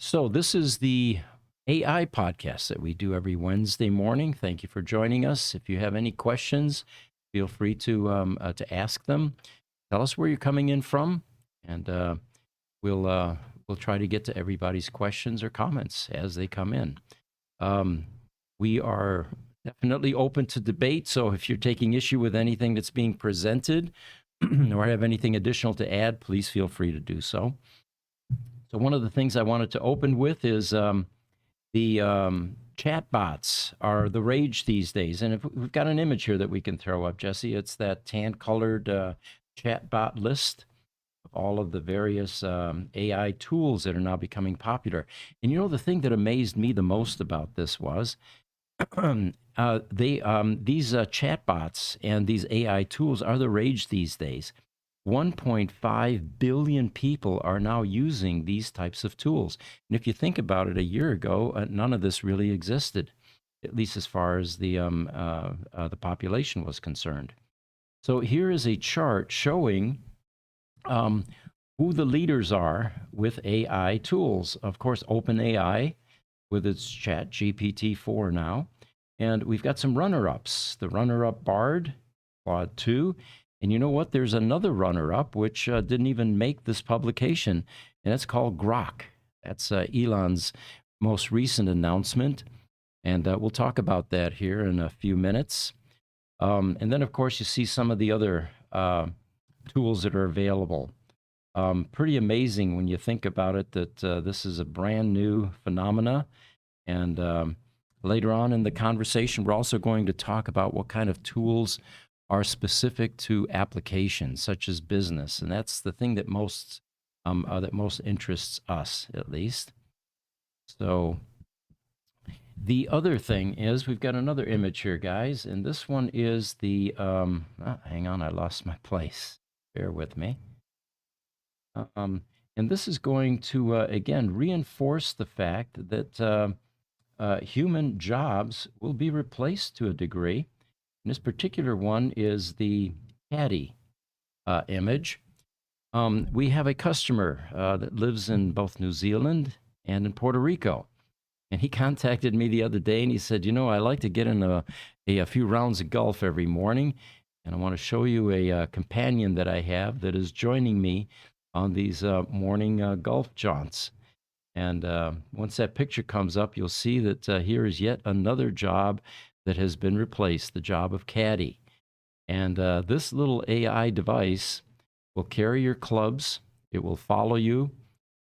So, this is the AI podcast that we do every Wednesday morning. Thank you for joining us. If you have any questions, feel free to ask them. Tell us where you're coming in from, and we'll try to get to everybody's questions or comments as they come in. We are definitely open to debate. So, if you're taking issue with anything that's being presented or have anything additional to add, please feel free to do so. So one of the things I wanted to open with is the chatbots are the rage these days. And if we've got an image here that we can throw up, Jesse. It's that tan-colored chatbot list of all of the various AI tools that are now becoming popular. And you know, the thing that amazed me the most about this was these chatbots and these AI tools are the rage these days. 1.5 billion people are now using these types of tools. And if you think about it, a year ago, none of this really existed, at least as far as the population was concerned. So here is a chart showing who the leaders are with AI tools. Of course, OpenAI with its Chat GPT-4 now. And we've got some runner-ups. The runner-up Bard, Claude 2, and you know what? There's another runner-up which didn't even make this publication, and it's called Grok. That's Elon's most recent announcement, and we'll talk about that here in a few minutes. And then, of course, you see some of the other tools that are available. Pretty amazing when you think about it that this is a brand new phenomena, and later on in the conversation, we're also going to talk about what kind of tools are specific to applications such as business, and that's the thing that most interests us, at least. So the other thing is we've got another image here, guys, and this one is the hang on, I lost my place. Bear with me. And this is going to again reinforce the fact that human jobs will be replaced to a degree. And this particular one is the Caddy image. We have a customer that lives in both New Zealand and in Puerto Rico. And he contacted me the other day and he said, you know, I like to get in a few rounds of golf every morning. And I want to show you a companion that I have that is joining me on these morning golf jaunts. And once that picture comes up, you'll see that here is yet another job that has been replaced, the job of caddy. And this little AI device will carry your clubs. It will follow you.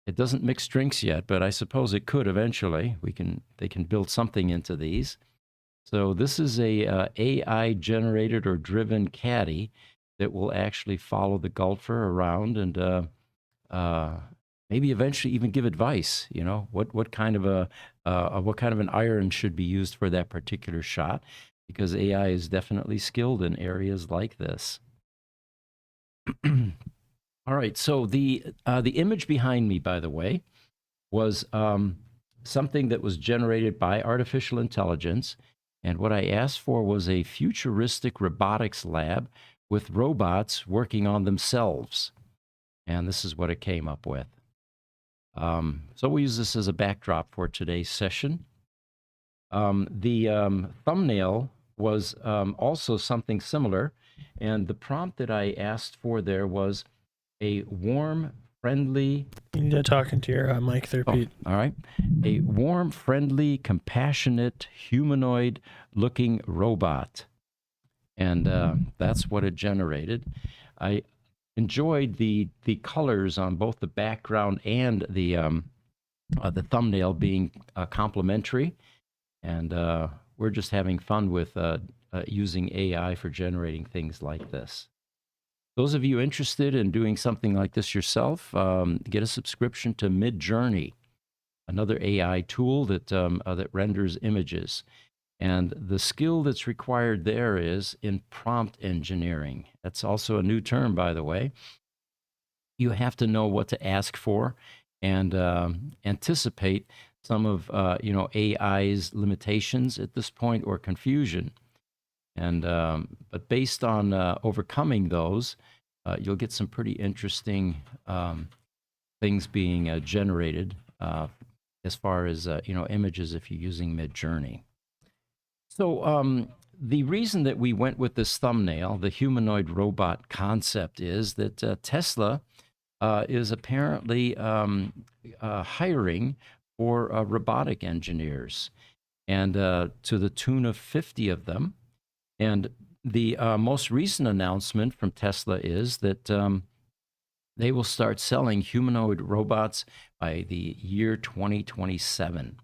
It doesn't mix drinks yet, but I suppose it could eventually. They can build something into these. So this is a AI generated or driven caddy that will actually follow the golfer around and maybe eventually even give advice. You know, what kind of an iron should be used for that particular shot, because AI is definitely skilled in areas like this. All right, so the image behind me, by the way, was something that was generated by artificial intelligence, and what I asked for was a futuristic robotics lab with robots working on themselves, and this is what it came up with. So we'll use this as a backdrop for today's session. The thumbnail was also something similar, and the prompt that I asked for there was a warm, friendly... You need to talk into your mic there, Pete. All right. A warm, friendly, compassionate, humanoid-looking robot. And that's what it generated. I enjoyed the colors on both the background and the thumbnail being complementary, and we're just having fun with using AI for generating things like this. Those of you interested in doing something like this yourself, get a subscription to Midjourney, another AI tool that renders images. And the skill that's required there is in prompt engineering. That's also a new term, by the way. You have to know what to ask for and anticipate some of AI's limitations at this point or confusion. And but based on overcoming those, you'll get some pretty interesting things being generated as far as images if you're using Midjourney. So the reason that we went with this thumbnail, the humanoid robot concept, is that Tesla is apparently hiring for robotic engineers, and to the tune of 50 of them. And the most recent announcement from Tesla is that they will start selling humanoid robots by the year 2027.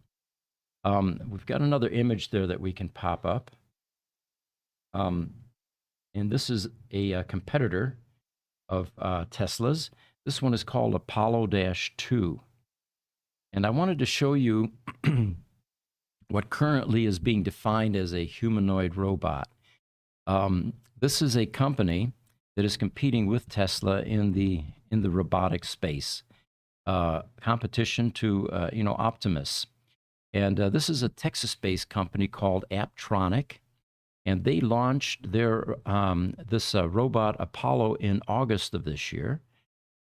We've got another image there that we can pop up. And this is a competitor of Tesla's. This one is called Apollo-2. And I wanted to show you what currently is being defined as a humanoid robot. This is a company that is competing with Tesla in the robotic space, competition to Optimus. And this is a Texas-based company called Apptronic, and they launched their this robot Apollo in August of this year.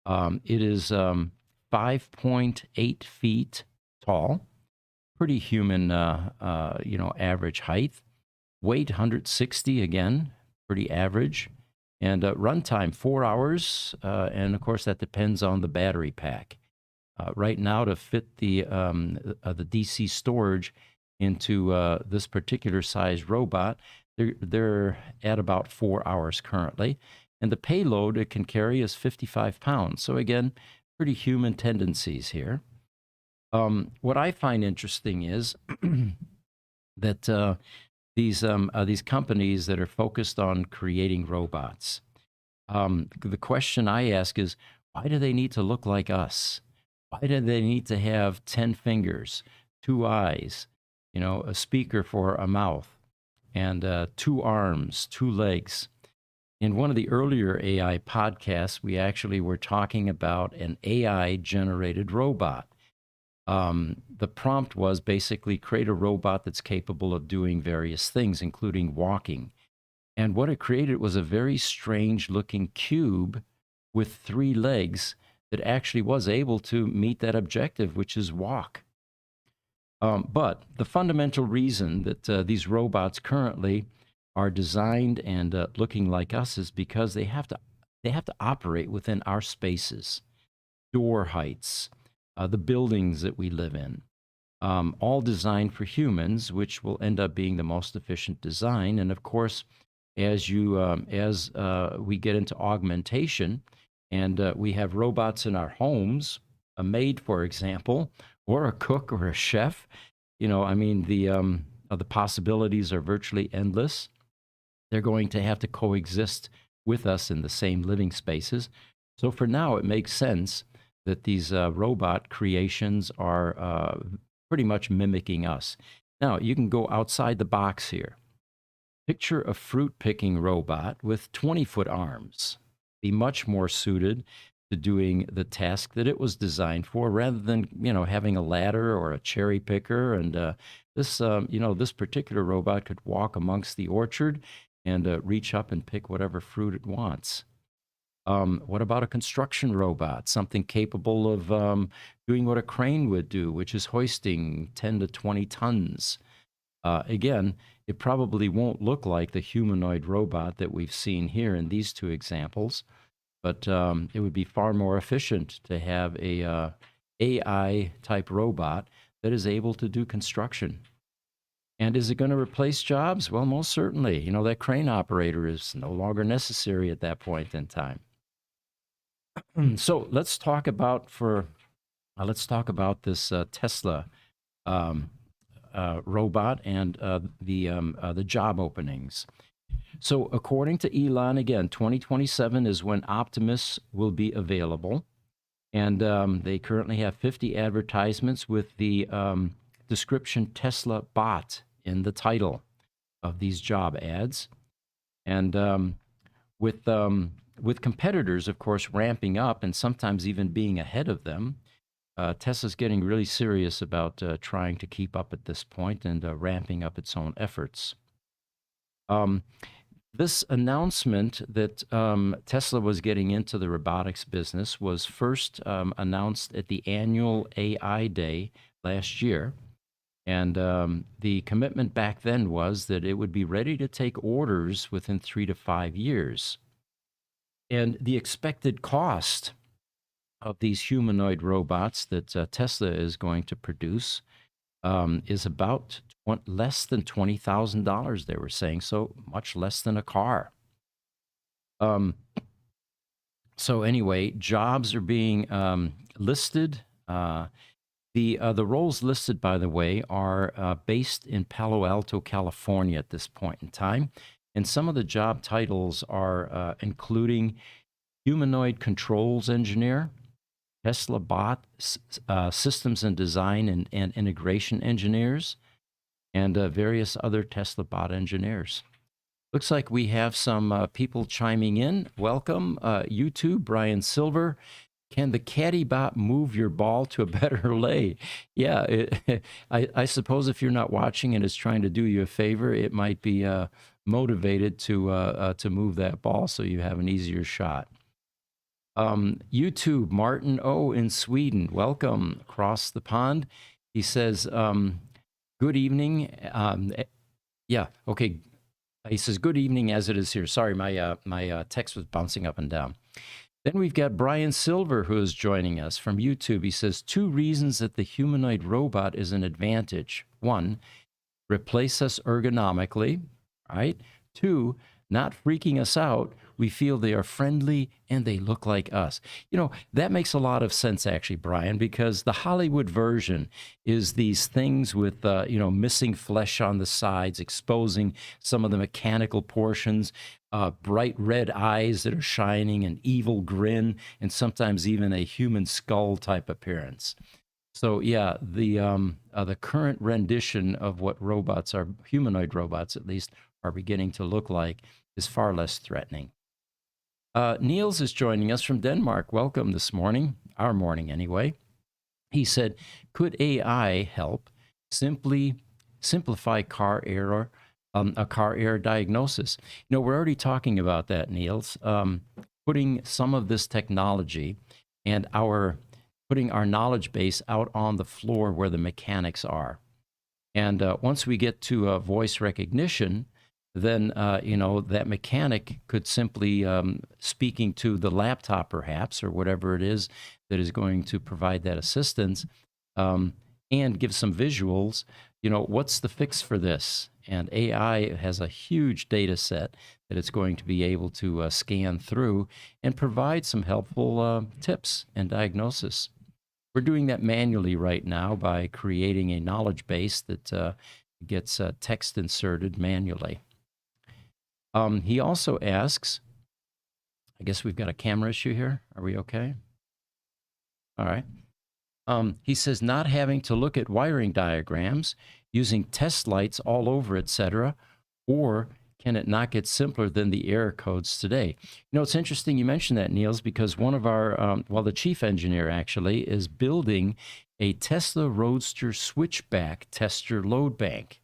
It is 5.8 feet tall, pretty human, average height. Weight 160 again, pretty average, and runtime 4 hours. And of course, that depends on the battery pack. Right now, to fit the DC storage into this particular size robot, they're at about 4 hours currently, and the payload it can carry is 55 pounds. So again, pretty human tendencies here. What I find interesting is that these companies that are focused on creating robots, the question I ask is, why do they need to look like us? Why do they need to have 10 fingers, 2 eyes, a speaker for a mouth, and 2 arms, 2 legs? In one of the earlier AI podcasts, we actually were talking about an AI-generated robot. The prompt was basically create a robot that's capable of doing various things, including walking. And what it created was a very strange-looking cube with 3 legs that actually was able to meet that objective, which is walk. But the fundamental reason that these robots currently are designed and looking like us is because they have to operate within our spaces, door heights, the buildings that we live in, all designed for humans, which will end up being the most efficient design. And of course, as we get into augmentation, and we have robots in our homes, a maid, for example, or a cook or a chef. The possibilities are virtually endless. They're going to have to coexist with us in the same living spaces. So for now, it makes sense that these robot creations are pretty much mimicking us. Now, you can go outside the box here. Picture a fruit-picking robot with 20-foot arms. Be much more suited to doing the task that it was designed for, rather than having a ladder or a cherry picker. And this particular robot could walk amongst the orchard and reach up and pick whatever fruit it wants. What about a construction robot, something capable of doing what a crane would do, which is hoisting 10 to 20 tons? Again, it probably won't look like the humanoid robot that we've seen here in these 2 examples, but it would be far more efficient to have a AI-type robot that is able to do construction. And is it going to replace jobs? Well, most certainly. That crane operator is no longer necessary at that point in time. So let's talk about this Tesla robot and the job openings. So according to Elon, again, 2027 is when Optimus will be available, and they currently have 50 advertisements with the description Tesla bot in the title of these job ads. And with competitors, of course, ramping up and sometimes even being ahead of them, Tesla's getting really serious about trying to keep up at this point and ramping up its own efforts. This announcement that Tesla was getting into the robotics business was first announced at the annual AI Day last year. And the commitment back then was that it would be ready to take orders within 3 to 5 years. And the expected cost of these humanoid robots that Tesla is going to produce is about less than $20,000, they were saying, so much less than a car. So anyway, jobs are being listed. The roles listed, by the way, are based in Palo Alto, California at this point in time. And some of the job titles are including humanoid controls engineer, Tesla bot systems and design and integration engineers, and various other Tesla bot engineers. Looks like we have some people chiming in. Welcome, YouTube, Brian Silver. Can the Caddybot move your ball to a better lay? Yeah, I suppose if you're not watching and it's trying to do you a favor, it might be motivated to move that ball so you have an easier shot. YouTube, Martin O in Sweden. Welcome across the pond. He says, good evening. Yeah, okay. He says, good evening as it is here. Sorry, my text was bouncing up and down. Then we've got Brian Silver, who is joining us from YouTube. He says, 2 reasons that the humanoid robot is an advantage. 1, replace us ergonomically, right? 2, not freaking us out. We feel they are friendly and they look like us. You know, that makes a lot of sense, actually, Brian, because the Hollywood version is these things with, missing flesh on the sides, exposing some of the mechanical portions, bright red eyes that are shining, an evil grin, and sometimes even a human skull type appearance. So yeah, the current rendition of what robots are, humanoid robots at least, are beginning to look like is far less threatening. Niels is joining us from Denmark. Welcome this morning, our morning anyway. He said, could AI help simplify car error, a car error diagnosis? You know, we're already talking about that, Niels. Putting some of this technology and putting our knowledge base out on the floor where the mechanics are. And once we get to voice recognition, then, that mechanic could simply, speaking to the laptop perhaps, or whatever it is that is going to provide that assistance, and give some visuals, what's the fix for this? And AI has a huge data set that it's going to be able to scan through and provide some helpful tips and diagnosis. We're doing that manually right now by creating a knowledge base that gets text inserted manually. He also asks, I guess we've got a camera issue here. Are we okay? All right. He says, not having to look at wiring diagrams, using test lights all over, etc., or can it not get simpler than the error codes today? It's interesting you mentioned that, Niels, because one of our, the chief engineer actually is building a Tesla Roadster switchback tester load bank.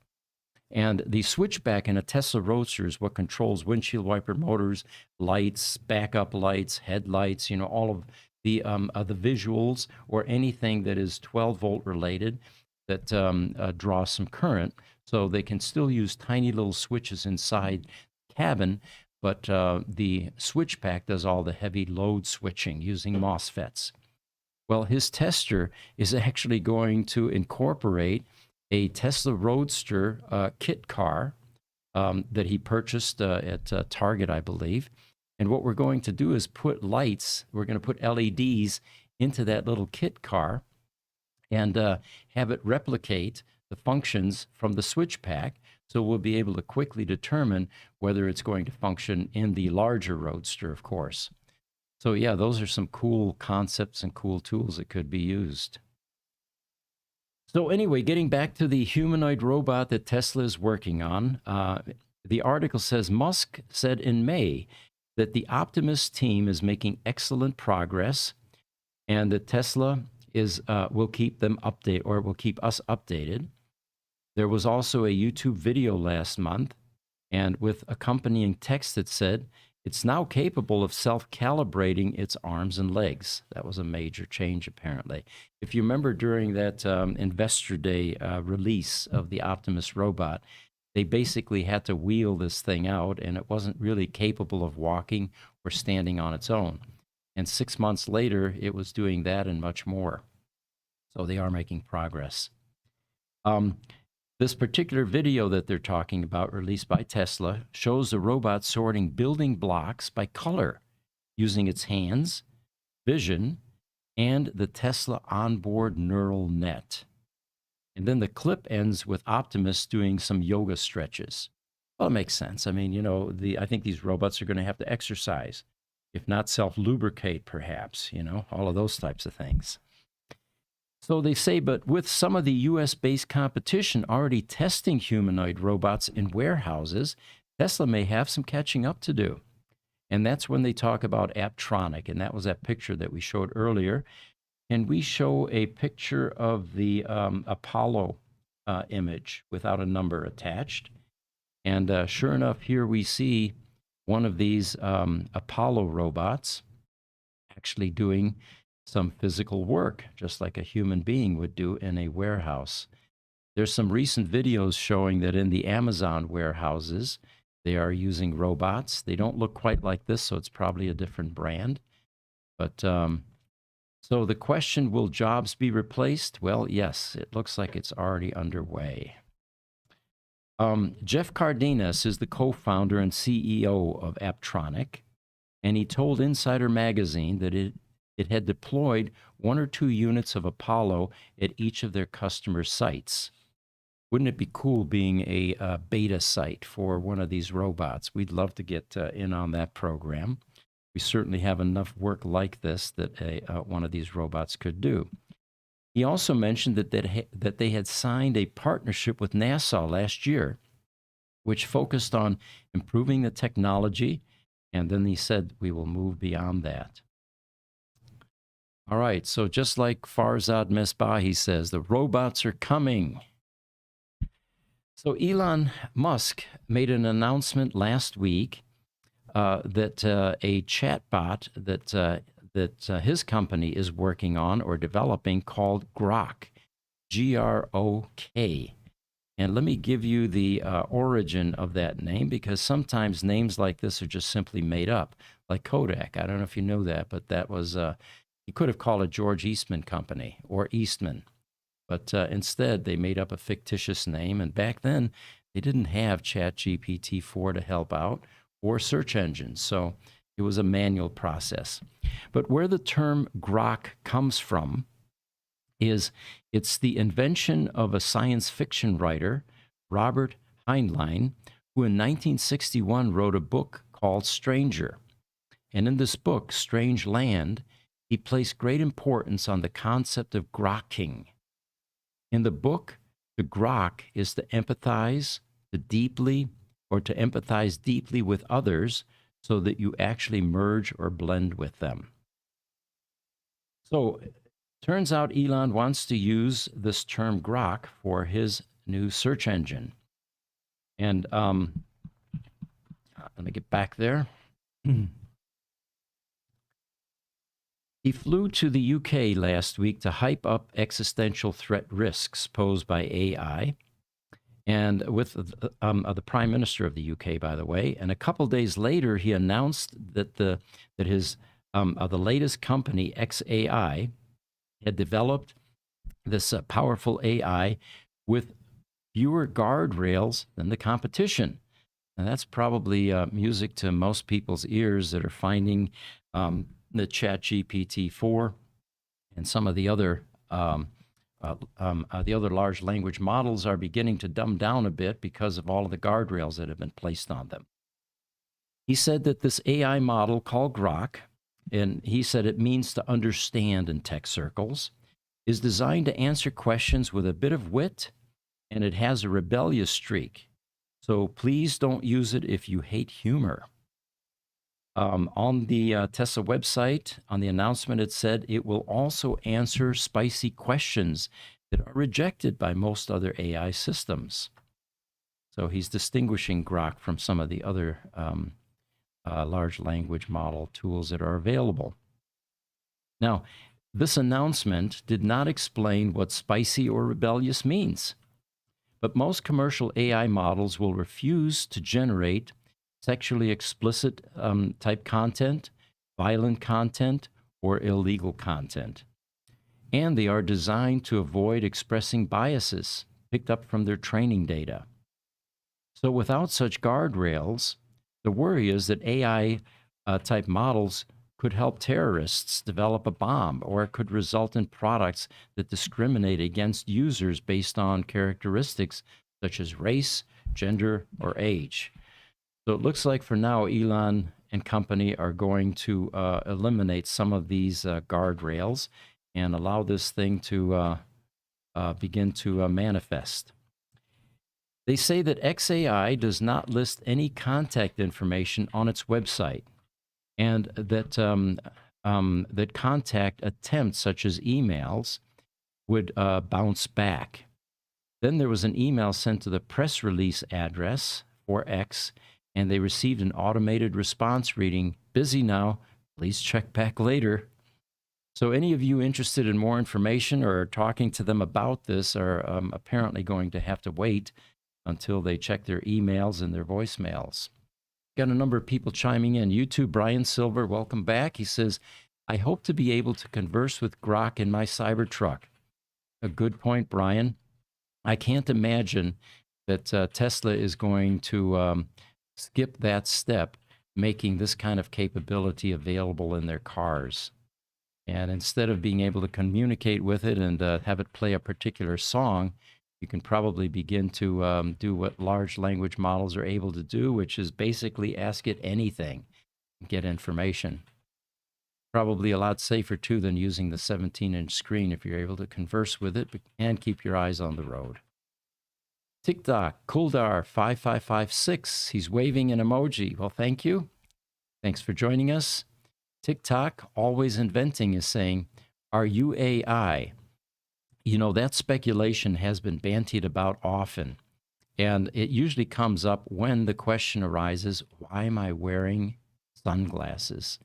And the switchback in a Tesla Roadster is what controls windshield wiper motors, lights, backup lights, headlights, all of the visuals or anything that is 12-volt related that draws some current. So they can still use tiny little switches inside the cabin, but the switchback does all the heavy load switching using MOSFETs. Well, his tester is actually going to incorporate a Tesla Roadster kit car that he purchased at Target, I believe. And what we're going to do is put lights, we're going to put LEDs into that little kit car and have it replicate the functions from the switch pack. So we'll be able to quickly determine whether it's going to function in the larger Roadster, of course. So yeah, those are some cool concepts and cool tools that could be used. So anyway, getting back to the humanoid robot that Tesla is working on, the article says Musk said in May that the Optimus team is making excellent progress and that Tesla will keep them updated, or will keep us updated. There was also a YouTube video last month and with accompanying text that said, it's now capable of self-calibrating its arms and legs. That was a major change, apparently. If you remember during that Investor Day release of the Optimus robot, they basically had to wheel this thing out, and it wasn't really capable of walking or standing on its own. And 6 months later, it was doing that and much more. So they are making progress. This particular video that they're talking about, released by Tesla, shows the robot sorting building blocks by color using its hands, vision, and the Tesla onboard neural net. And then the clip ends with Optimus doing some yoga stretches. Well, it makes sense. I mean, you know, I think these robots are going to have to exercise, if not self-lubricate, perhaps, you know, all of those types of things. So they say, but with some of the US-based competition already testing humanoid robots in warehouses, Tesla may have some catching up to do. And that's when they talk about Apptronic, and that was that picture that we showed earlier. And we show a picture of the Apollo image without a number attached. And sure enough, here we see one of these Apollo robots actually doing some physical work, just like a human being would do in a warehouse. There's some recent videos showing that in the Amazon warehouses, they are using robots. They don't look quite like this, so it's probably a different brand. But so the question, will jobs be replaced? Well, yes, it looks like it's already underway. Jeff Cardenas is the co-founder and CEO of Apptronic, and he told Insider Magazine that it had deployed 1 or 2 units of Apollo at each of their customer sites. Wouldn't it be cool being a beta site for one of these robots? We'd love to get in on that program. We certainly have enough work like this that one of these robots could do. He also mentioned that they had signed a partnership with NASA last year, which focused on improving the technology, and then he said, we will move beyond that. All right, so just like Farzad Mesbah says, the robots are coming. So Elon Musk made an announcement last week that a chatbot that his company is working on or developing called Grok, Grok. And let me give you the origin of that name, because sometimes names like this are just simply made up, like Kodak. I don't know if you know that, but that was... you could have called it George Eastman Company or Eastman, but instead they made up a fictitious name. And back then, they didn't have ChatGPT-4 to help out or search engines, so it was a manual process. But where the term Grok comes from is it's the invention of a science fiction writer, Robert Heinlein, who in 1961 wrote a book called Stranger. And in this book, Strange Land, he placed great importance on the concept of grokking. In the book, to grok is to empathize deeply with others so that you actually merge or blend with them. So, turns out Elon wants to use this term Grok for his new search engine. And let me get back there. He flew to the UK last week to hype up existential threat risks posed by AI, and with the Prime Minister of the UK, by the way. And a couple days later, he announced that the latest company, XAI, had developed this powerful AI with fewer guardrails than the competition. And that's probably music to most people's ears that are finding the ChatGPT-4 and some of the other large language models are beginning to dumb down a bit because of all of the guardrails that have been placed on them. He said that this AI model called Grok, and he said it means to understand in tech circles, is designed to answer questions with a bit of wit, and it has a rebellious streak. So please don't use it if you hate humor. On the Tesla website, on the announcement, it said it will also answer spicy questions that are rejected by most other AI systems. So he's distinguishing Grok from some of the other large language model tools that are available. Now, this announcement did not explain what spicy or rebellious means, but most commercial AI models will refuse to generate sexually explicit type content, violent content, or illegal content. And they are designed to avoid expressing biases picked up from their training data. So without such guardrails, the worry is that AI type models could help terrorists develop a bomb, or it could result in products that discriminate against users based on characteristics such as race, gender, or age. So it looks like for now, Elon and company are going to eliminate some of these guardrails and allow this thing to begin to manifest. They say that XAI does not list any contact information on its website, and that that contact attempts, such as emails, would bounce back. Then there was an email sent to the press release address for X, and they received an automated response reading, "Busy now, please check back later." So any of you interested in more information or talking to them about this are apparently going to have to wait until they check their emails and their voicemails. Got a number of people chiming in. YouTube, Brian Silver, welcome back. He says, I hope to be able to converse with Grok in my Cybertruck. A good point, Brian. I can't imagine that Tesla is going to skip that step, making this kind of capability available in their cars. And instead of being able to communicate with it and have it play a particular song, you can probably begin to do what large language models are able to do, which is basically ask it anything, get information. Probably a lot safer, too, than using the 17-inch screen if you're able to converse with it and keep your eyes on the road. TikTok, Kuldar5556, he's waving an emoji. Well, thank you. Thanks for joining us. TikTok, Always Inventing, is saying, are you AI? You know, that speculation has been bandied about often, and it usually comes up when the question arises, why am I wearing sunglasses?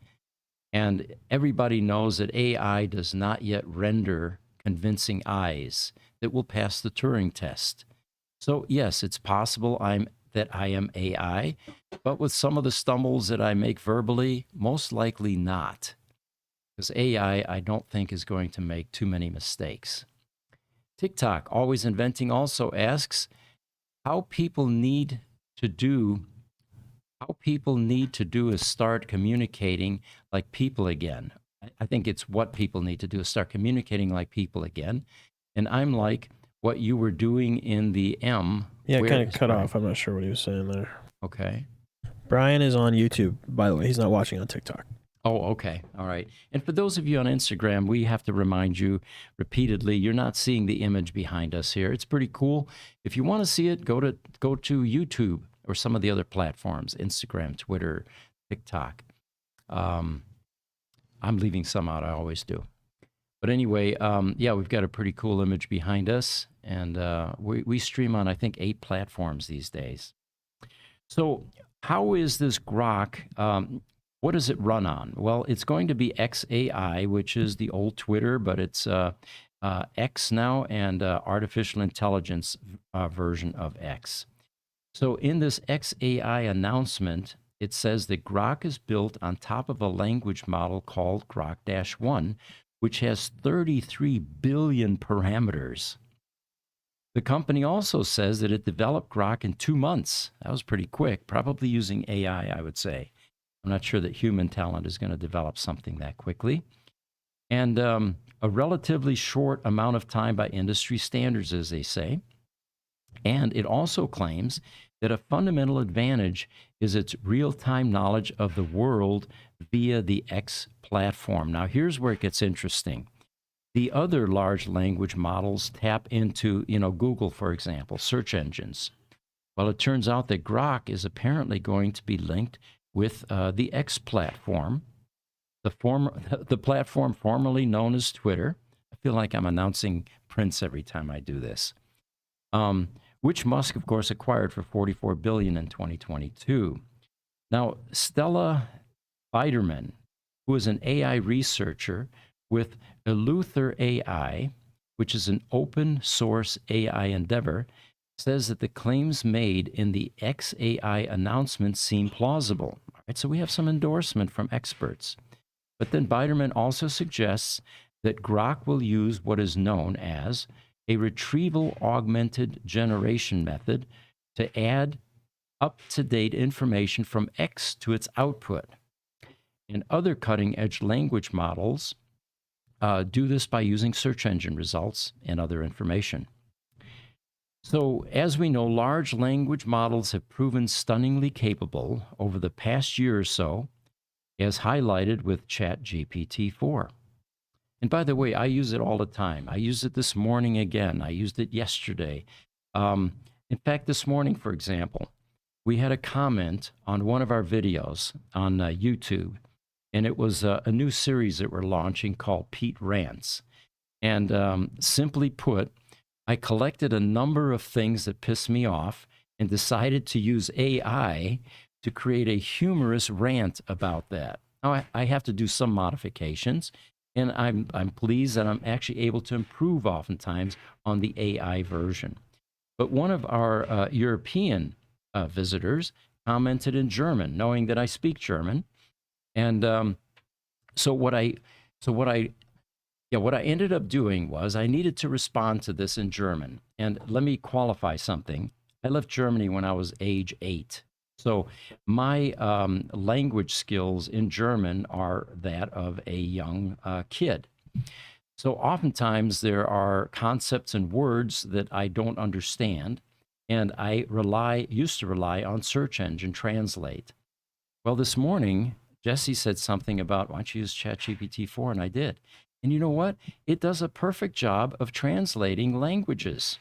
And everybody knows that AI does not yet render convincing eyes that will pass the Turing test. So yes, it's possible that I am AI, but with some of the stumbles that I make verbally, most likely not. Because AI, I don't think, is going to make too many mistakes. TikTok, Always Inventing, also asks how people need to do is start communicating like people again. I think it's what people need to do is start communicating like people again. And I'm like what you were doing in the M. Yeah, kind of cut off. I'm not sure what he was saying there. Okay. Brian is on YouTube, by the way. He's not watching on TikTok. Oh, okay. All right. And for those of you on Instagram, we have to remind you repeatedly, you're not seeing the image behind us here. It's pretty cool. If you want to see it, go to YouTube or some of the other platforms, Instagram, Twitter, TikTok. I'm leaving some out. I always do. But anyway, yeah, we've got a pretty cool image behind us. And we stream on, I think, 8 platforms these days. So how is this Grok? What does it run on? Well, it's going to be XAI, which is the old Twitter, but it's X now, and artificial intelligence version of X. So in this XAI announcement, it says that Grok is built on top of a language model called Grok-1, which has 33 billion parameters. The company also says that it developed Grok in 2 months. That was pretty quick, probably using AI, I would say. I'm not sure that human talent is going to develop something that quickly. And a relatively short amount of time by industry standards, as they say. And it also claims that a fundamental advantage is its real-time knowledge of the world via the X platform. Now, here's where it gets interesting. The other large language models tap into, Google, for example, search engines. Well, it turns out that Grok is apparently going to be linked with the X platform, the platform formerly known as Twitter. I feel like I'm announcing Prince every time I do this. which Musk, of course, acquired for $44 billion in 2022. Now, Stella Biderman, who is an AI researcher with Eleuther AI, which is an open source AI endeavor, says that the claims made in the XAI announcement seem plausible. All right, so we have some endorsement from experts. But then Biderman also suggests that Grok will use what is known as a retrieval augmented generation method to add up-to-date information from X to its output. And other cutting-edge language models do this by using search engine results and other information. So, as we know, large language models have proven stunningly capable over the past year or so, as highlighted with ChatGPT-4. And by the way, I use it all the time. I used it this morning again. I used it yesterday. In fact, this morning, for example, we had a comment on one of our videos on YouTube, and it was a new series that we're launching called Pete Rants. And simply put, I collected a number of things that pissed me off and decided to use AI to create a humorous rant about that. Now, I have to do some modifications, and I'm pleased that I'm actually able to improve oftentimes on the AI version. But one of our European visitors commented in German, knowing that I speak German. And what I ended up doing was I needed to respond to this in German. And let me qualify something. I left Germany when I was age 8. So my language skills in German are that of a young kid. So oftentimes there are concepts and words that I don't understand, and I used to rely on search engine translate. Well, this morning, Jesse said something about, why don't you use ChatGPT-4? And I did. And you know what? It does a perfect job of translating languages.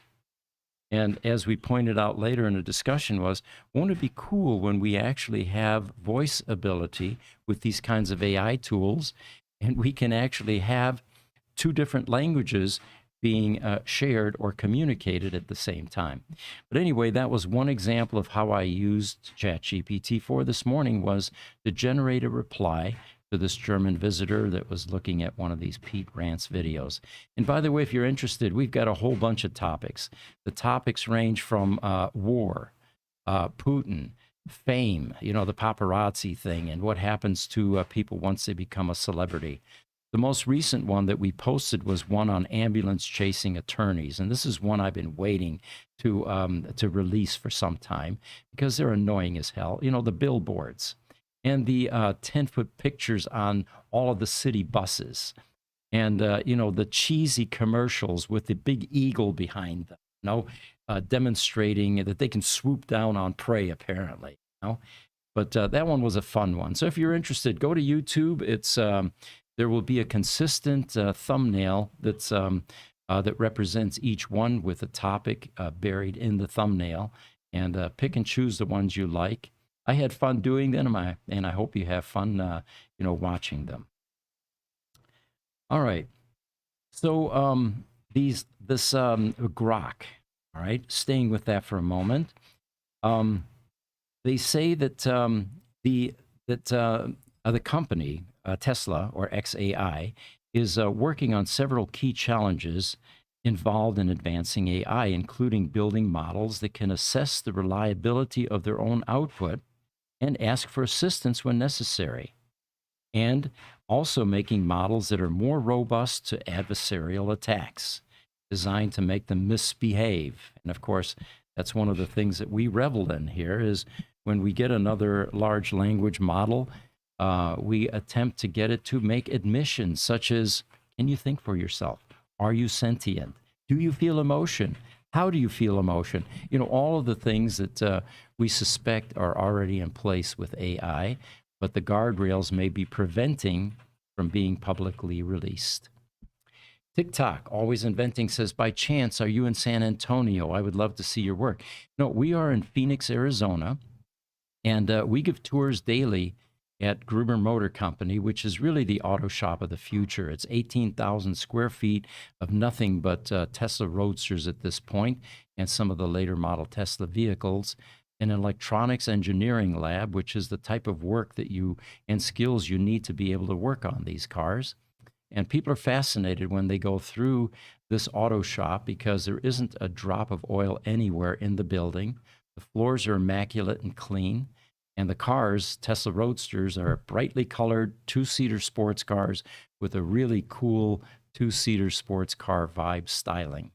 And as we pointed out later in the discussion won't it be cool when we actually have voice ability with these kinds of AI tools, and we can actually have two different languages being shared or communicated at the same time. But anyway, that was one example of how I used ChatGPT-4 this morning, was to generate a reply to this German visitor that was looking at one of these Pete Rants videos. And by the way, if you're interested, we've got a whole bunch of topics. The topics range from war, Putin, fame, the paparazzi thing, and what happens to people once they become a celebrity. The most recent one that we posted was one on ambulance chasing attorneys, and this is one I've been waiting to release for some time because they're annoying as hell. The billboards and the 10-foot pictures on all of the city buses, and the cheesy commercials with the big eagle behind them, demonstrating that they can swoop down on prey, apparently. But that one was a fun one. So if you're interested, go to YouTube. It's there will be a consistent thumbnail that represents each one with a topic buried in the thumbnail, and pick and choose the ones you like. I had fun doing them, and I hope you have fun, watching them. All right. So this Grok. All right. Staying with that for a moment. They say that the company Tesla, or XAI, is working on several key challenges involved in advancing AI, including building models that can assess the reliability of their own output and ask for assistance when necessary, and also making models that are more robust to adversarial attacks, designed to make them misbehave. And of course, that's one of the things that we revel in here, is when we get another large language model, we attempt to get it to make admissions such as, can you think for yourself? Are you sentient? Do you feel emotion? How do you feel emotion? All of the things that we suspect are already in place with AI, but the guardrails may be preventing from being publicly released. TikTok, Always Inventing, says, by chance, are you in San Antonio? I would love to see your work. No, we are in Phoenix, Arizona, and we give tours daily at Gruber Motor Company, which is really the auto shop of the future. It's 18,000 square feet of nothing but Tesla Roadsters at this point, and some of the later model Tesla vehicles. An electronics engineering lab, which is the type of work that you and skills you need to be able to work on these cars. And people are fascinated when they go through this auto shop because there isn't a drop of oil anywhere in the building. The floors are immaculate and clean. And the cars, Tesla Roadsters, are brightly colored two-seater sports cars with a really cool two-seater sports car vibe styling.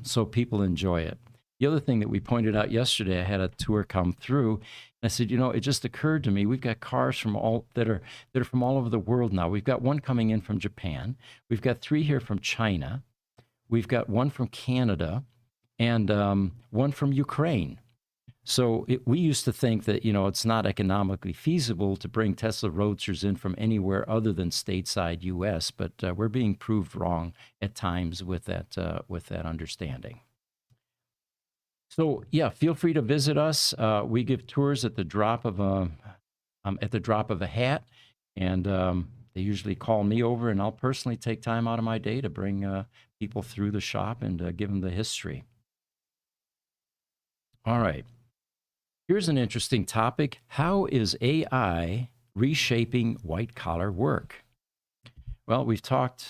So people enjoy it. The other thing that we pointed out yesterday, I had a tour come through, and I said, you know, it just occurred to me, we've got cars from that are from all over the world now. We've got one coming in from Japan. We've got 3 here from China. We've got one from Canada, and one from Ukraine. So we used to think that, you know, it's not economically feasible to bring Tesla Roadsters in from anywhere other than stateside U.S., but we're being proved wrong at times with that understanding. So yeah, feel free to visit us. We give tours at the drop of a hat, and they usually call me over, and I'll personally take time out of my day to bring people through the shop and give them the history. All right. Here's an interesting topic. How is AI reshaping white-collar work? Well, we've talked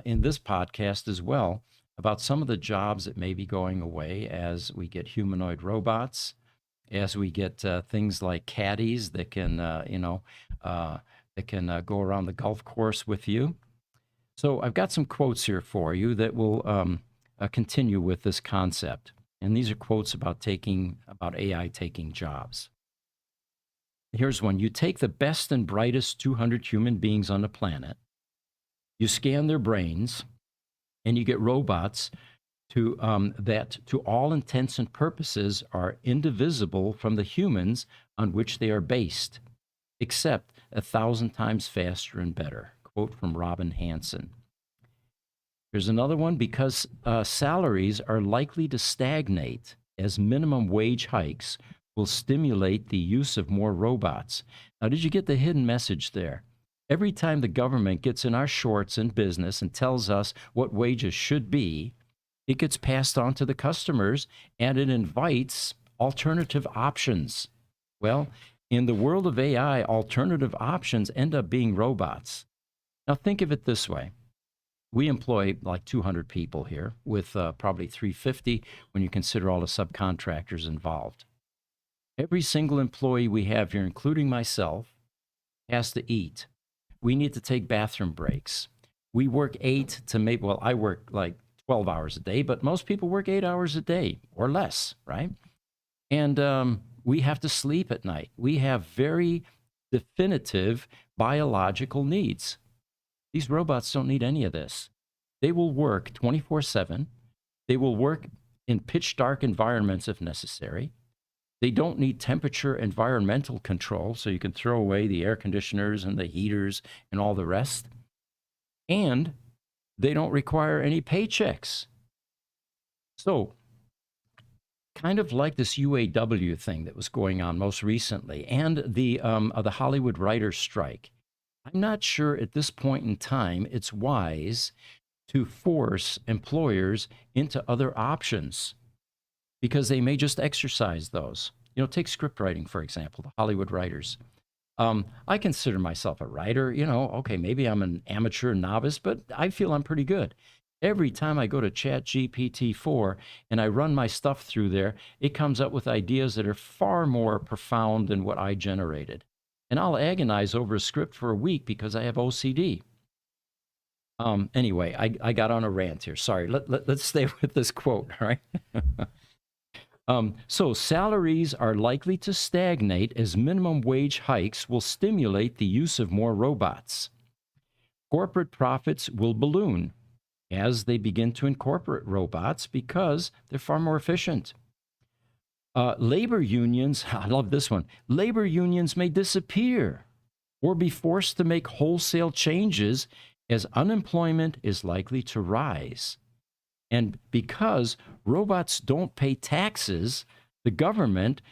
in this podcast as well about some of the jobs that may be going away as we get humanoid robots, as we get things like caddies that can, go around the golf course with you. So I've got some quotes here for you that will continue with this concept. And these are quotes about AI taking jobs. Here's one. You take the best and brightest 200 human beings on the planet, you scan their brains, and you get robots that, to all intents and purposes, are indivisible from the humans on which they are based, except 1,000 times faster and better. Quote from Robin Hanson. Here's another one. Because salaries are likely to stagnate, as minimum wage hikes will stimulate the use of more robots. Now, did you get the hidden message there? Every time the government gets in our shorts in business and tells us what wages should be, it gets passed on to the customers, and it invites alternative options. Well, in the world of AI, alternative options end up being robots. Now, think of it this way. We employ like 200 people here, with probably 350 when you consider all the subcontractors involved. Every single employee we have here, including myself, has to eat. We need to take bathroom breaks. We work I work like 12 hours a day, but most people work 8 hours a day or less, right? And we have to sleep at night. We have very definitive biological needs. These robots don't need any of this. They will work 24/7. They will work in pitch dark environments if necessary. They don't need temperature environmental control, so you can throw away the air conditioners and the heaters and all the rest. And they don't require any paychecks. So, kind of like this UAW thing that was going on most recently, and the Hollywood writers' strike. I'm not sure at this point in time it's wise to force employers into other options, because they may just exercise those. You know, take script writing, for example, the Hollywood writers. I consider myself a writer. You know, okay, maybe I'm an amateur novice, but I feel I'm pretty good. Every time I go to ChatGPT-4 and I run my stuff through there, it comes up with ideas that are far more profound than what I generated. And I'll agonize over a script for a week because I have OCD. Anyway, I got on a rant here. Sorry, let's stay with this quote, all right? So salaries are likely to stagnate as minimum wage hikes will stimulate the use of more robots. Corporate profits will balloon as they begin to incorporate robots because they're far more efficient. Labor unions, I love this one, labor unions may disappear or be forced to make wholesale changes as unemployment is likely to rise. And because robots don't pay taxes, the government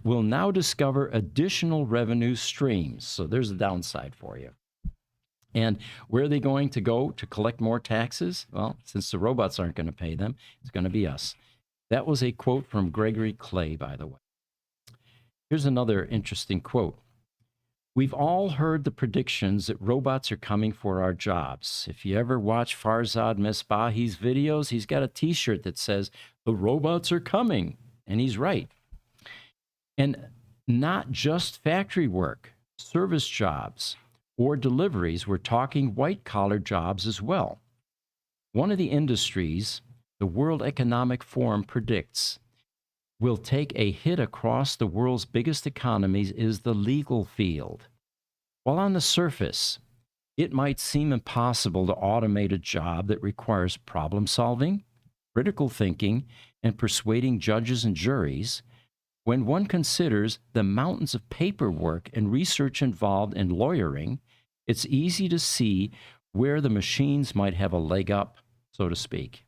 will now discover additional revenue streams. So there's a downside for you. And where are they going to go to collect more taxes? Well, since the robots aren't going to pay them, it's going to be us. That was a quote from Gregory Clay, by the way. Here's another interesting quote. We've all heard the predictions that robots are coming for our jobs. If you ever watch Farzad Mesbahi's videos, he's got a t-shirt that says, "The robots are coming." And he's right. And not just factory work, service jobs, or deliveries. We're talking white-collar jobs as well. One of the industries the World Economic Forum predicts will take a hit across the world's biggest economies is the legal field. While on the surface, it might seem impossible to automate a job that requires problem solving, critical thinking, and persuading judges and juries, when one considers the mountains of paperwork and research involved in lawyering, it's easy to see where the machines might have a leg up, so to speak.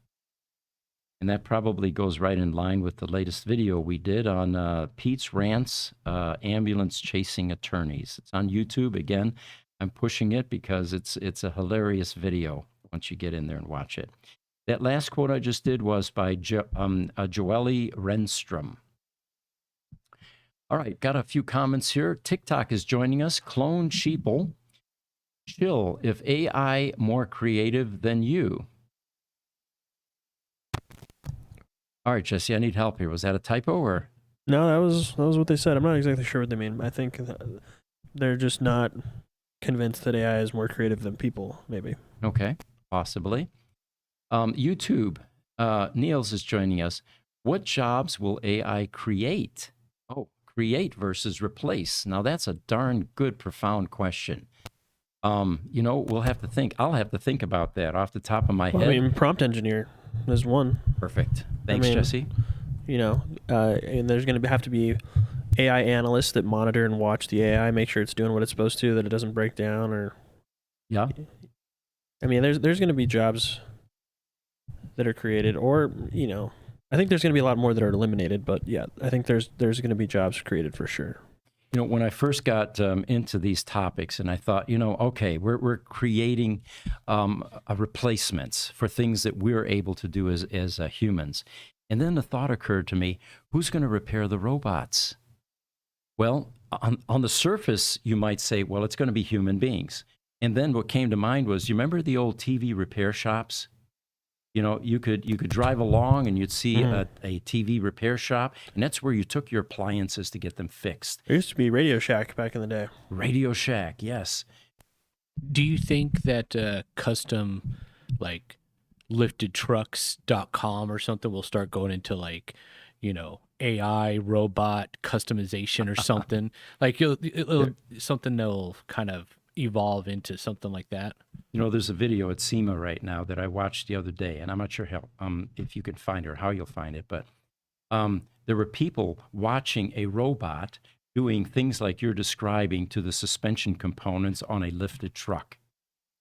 And that probably goes right in line with the latest video we did on Pete's Rants, Ambulance Chasing Attorneys. It's on YouTube. Again, I'm pushing it because it's a hilarious video once you get in there and watch it. That last quote I just did was by Joelle Renstrom. All right, got a few comments here. TikTok is joining us. Clone Sheeple. Chill, if AI more creative than you. All right, Jesse, I need help here. Was that a typo or? No, that was what they said. I'm not exactly sure what they mean. I think they're just not convinced that AI is more creative than people, maybe. Okay, possibly. YouTube, Niels is joining us. What jobs will AI create? Oh, create versus replace. Now, that's a darn good, profound question. We'll have to think. I'll have to think about that off the top of my head. I mean, prompt engineer is one. Perfect. Thanks, Jesse. And there's going to have to be AI analysts that monitor and watch the AI, make sure it's doing what it's supposed to, that it doesn't break down or. Yeah. I mean, there's going to be jobs that are created, or I think there's going to be a lot more that are eliminated. But yeah, I think there's going to be jobs created for sure. When I first got into these topics, and I thought, okay, we're creating replacements for things that we're able to do as humans. And then the thought occurred to me, who's going to repair the robots? Well, on the surface, you might say, well, it's going to be human beings. And then what came to mind was, you remember the old TV repair shops? You could drive along and you'd see a TV repair shop, and that's where you took your appliances to get them fixed. There used to be Radio Shack back in the day. Radio Shack, yes. Do you think that custom, like, liftedtrucks.com or something will start going into, like, AI robot customization or something? Like, something that'll kind of evolve into something like that? There's a video at SEMA right now that I watched the other day, and I'm not sure how, if you can find it or how you'll find it, but there were people watching a robot doing things like you're describing to the suspension components on a lifted truck.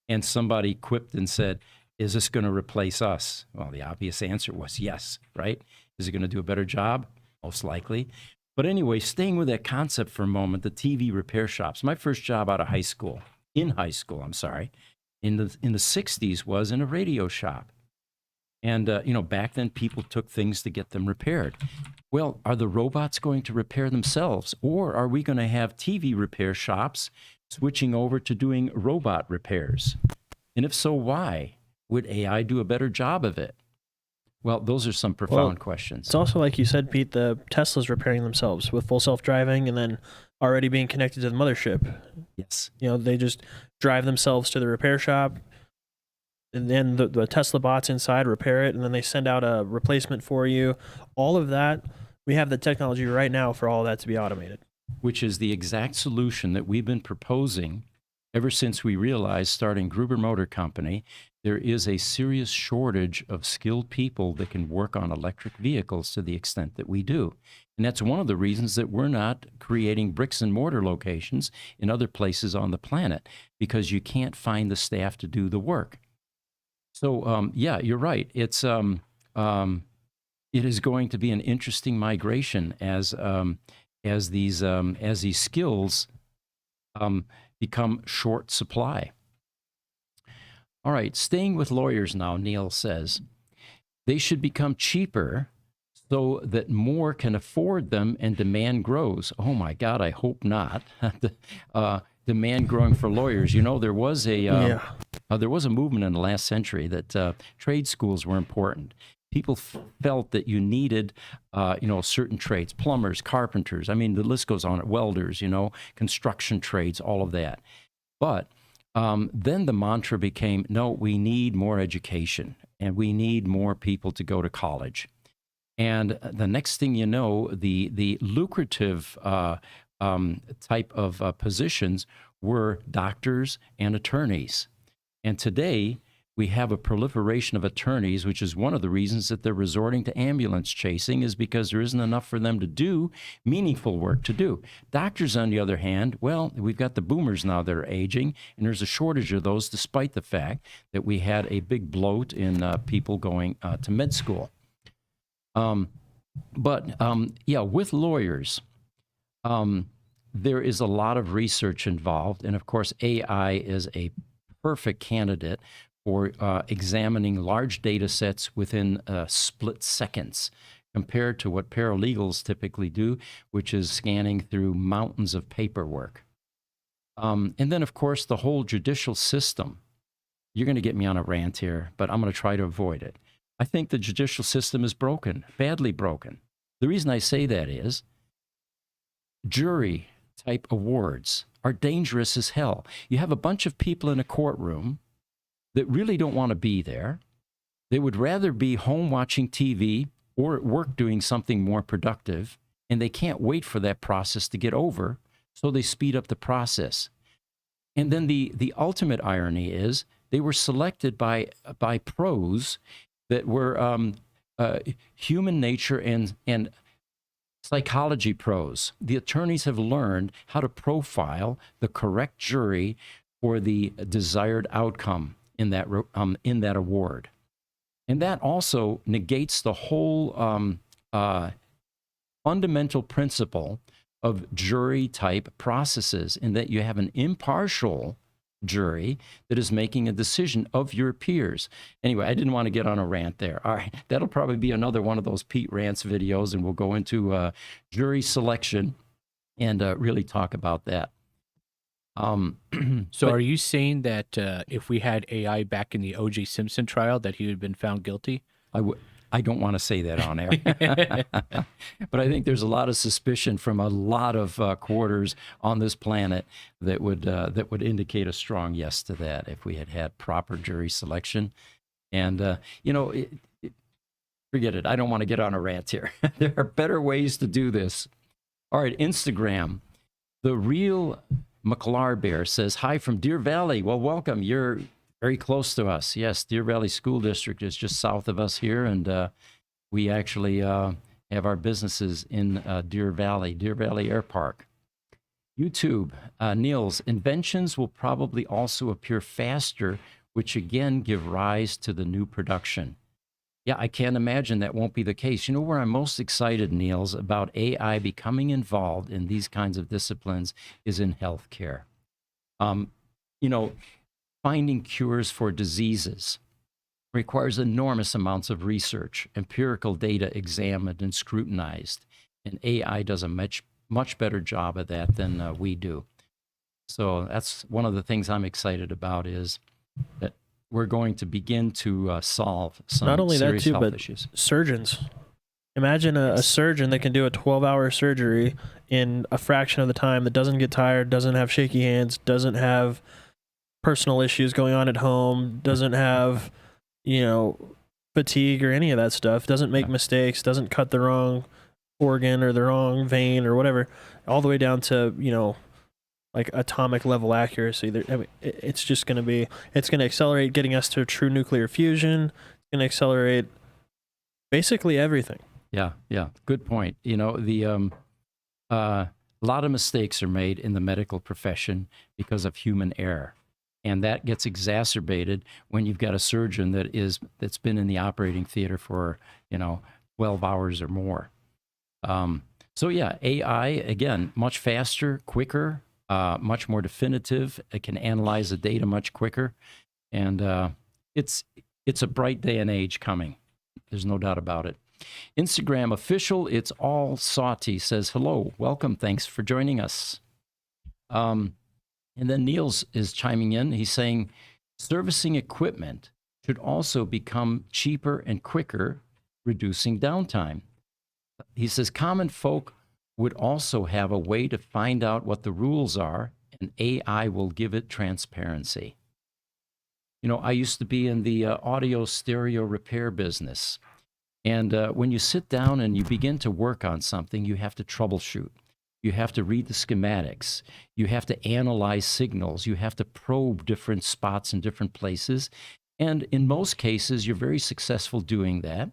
And somebody quipped and said, is this going to replace us? Well, the obvious answer was yes, right? Is it going to do a better job? Most likely. But anyway, staying with that concept for a moment, the TV repair shops. My first job out of high school, in the 60s, was in a radio shop. And, back then people took things to get them repaired. Well, are the robots going to repair themselves? Or are we going to have TV repair shops switching over to doing robot repairs? And if so, why? Would AI do a better job of it? Well, those are some profound questions. It's also like you said, Pete, the Teslas repairing themselves with full self-driving and then already being connected to the mothership. Yes. They just drive themselves to the repair shop, and then the Tesla bots inside repair it, and then they send out a replacement for you. All of that, we have the technology right now for all of that to be automated. Which is the exact solution that we've been proposing ever since we realized, starting Gruber Motor Company, there is a serious shortage of skilled people that can work on electric vehicles to the extent that we do. And that's one of the reasons that we're not creating bricks and mortar locations in other places on the planet, because you can't find the staff to do the work. So, yeah, you're right. It is going to be an interesting migration as as these skills become short supply. All right, staying with lawyers now, Neil says they should become cheaper so that more can afford them and demand grows. Oh my God, I hope not. Demand growing for lawyers. You know, there was a movement in the last century that trade schools were important. People felt that you needed, certain trades, plumbers, carpenters. I mean, the list goes on. Welders, construction trades, all of that. But then the mantra became, no, we need more education and we need more people to go to college. And the next thing you know, the lucrative type of positions were doctors and attorneys. And today, we have a proliferation of attorneys, which is one of the reasons that they're resorting to ambulance chasing, is because there isn't enough for them to do meaningful work to do. Doctors, on the other hand, well, we've got the boomers now that are aging, and there's a shortage of those despite the fact that we had a big bloat in people going to med school. With lawyers, there is a lot of research involved. And of course, AI is a perfect candidate for examining large data sets within split seconds compared to what paralegals typically do, which is scanning through mountains of paperwork. And then, of course, the whole judicial system. You're going to get me on a rant here, but I'm going to try to avoid it. I think the judicial system is broken, badly broken. The reason I say that is jury type awards are dangerous as hell. You have a bunch of people in a courtroom that really don't want to be there. They would rather be home watching TV or at work doing something more productive, and they can't wait for that process to get over, so they speed up the process. And then the ultimate irony is they were selected by pros that were human nature and psychology pros. The attorneys have learned how to profile the correct jury for the desired outcome in that award. And that also negates the whole fundamental principle of jury-type processes, in that you have an impartial jury that is making a decision of your peers. Anyway, I didn't want to get on a rant there. All right, that'll probably be another one of those Pete Rants videos, and we'll go into jury selection and really talk about that. So are you saying that if we had AI back in the O.J. Simpson trial, that he would have been found guilty? I don't want to say that on air, but I think there's a lot of suspicion from a lot of quarters on this planet that would indicate a strong yes to that if we had proper jury selection. And forget it. I don't want to get on a rant here. There are better ways to do this. All right, Instagram. The real McLar Bear says, hi from Deer Valley. Well, welcome. You're very close to us. Yes, Deer Valley School District is just south of us here, and we actually have our businesses in Deer Valley Air Park. YouTube, Niels, inventions will probably also appear faster, which again give rise to the new production. Yeah, I can't imagine that won't be the case. You know where I'm most excited, Niels, about AI becoming involved in these kinds of disciplines is in healthcare. Finding cures for diseases requires enormous amounts of research, empirical data examined and scrutinized, and AI does a much better job of that than we do. So that's one of the things I'm excited about, is that we're going to begin to solve some not only serious that too, health but issues. Surgeons. Imagine a surgeon that can do a 12-hour surgery in a fraction of the time, that doesn't get tired, doesn't have shaky hands, doesn't have personal issues going on at home, doesn't have, fatigue or any of that stuff, doesn't make mistakes, doesn't cut the wrong organ or the wrong vein or whatever, all the way down to, like atomic level accuracy. It's just going to accelerate getting us to true nuclear fusion. It's going to accelerate basically everything. Yeah. Good point. A lot of mistakes are made in the medical profession because of human error. And that gets exacerbated when you've got a surgeon that's been in the operating theater for, 12 hours or more. So yeah, AI, again, much faster, quicker, much more definitive. It can analyze the data much quicker. And it's a bright day and age coming. There's no doubt about it. Instagram official, it's all Sauty, says, hello, welcome, thanks for joining us. And then Niels is chiming in. He's saying, servicing equipment should also become cheaper and quicker, reducing downtime. He says, common folk would also have a way to find out what the rules are, and AI will give it transparency. You know, I used to be in the audio stereo repair business. And when you sit down and you begin to work on something, you have to troubleshoot. You have to read the schematics. You have to analyze signals. You have to probe different spots in different places. And in most cases, you're very successful doing that.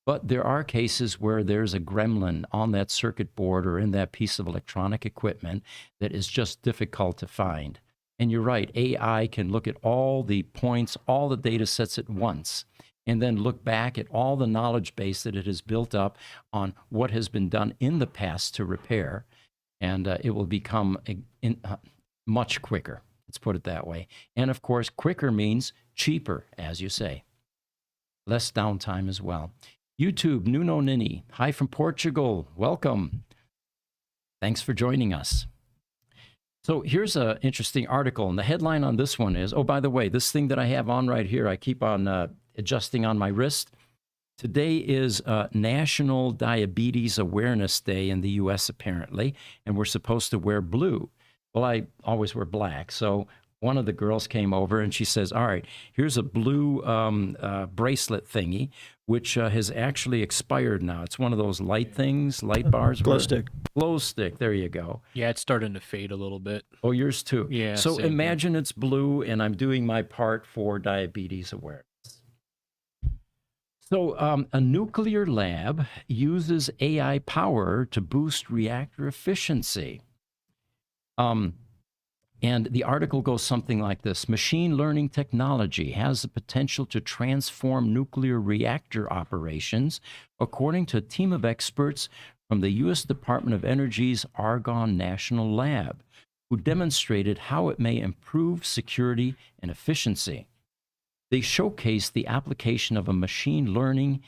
But there are cases where there's a gremlin on that circuit board or in that piece of electronic equipment that is just difficult to find. And you're right, AI can look at all the points, all the data sets at once, and then look back at all the knowledge base that it has built up on what has been done in the past to repair, and it will become much quicker. Let's put it that way. And of course, quicker means cheaper, as you say. Less downtime as well. YouTube, Nuno Nini, hi from Portugal, welcome. Thanks for joining us. So here's an interesting article, and the headline on this one is, oh, by the way, this thing that I have on right here, I keep on adjusting on my wrist. Today is National Diabetes Awareness Day in the U.S., apparently, and we're supposed to wear blue. Well, I always wear black, so one of the girls came over and she says, all right, here's a blue bracelet thingy, which has actually expired now. It's one of those light things, light bars. Glow stick. Glow stick, there you go. Yeah, it's starting to fade a little bit. Oh, yours too? Yeah. So imagine it's blue and I'm doing my part for diabetes awareness. So a nuclear lab uses AI power to boost reactor efficiency. And the article goes something like this. Machine learning technology has the potential to transform nuclear reactor operations, according to a team of experts from the U.S. Department of Energy's Argonne National Lab, who demonstrated how it may improve security and efficiency. They showcased the application of a machine learning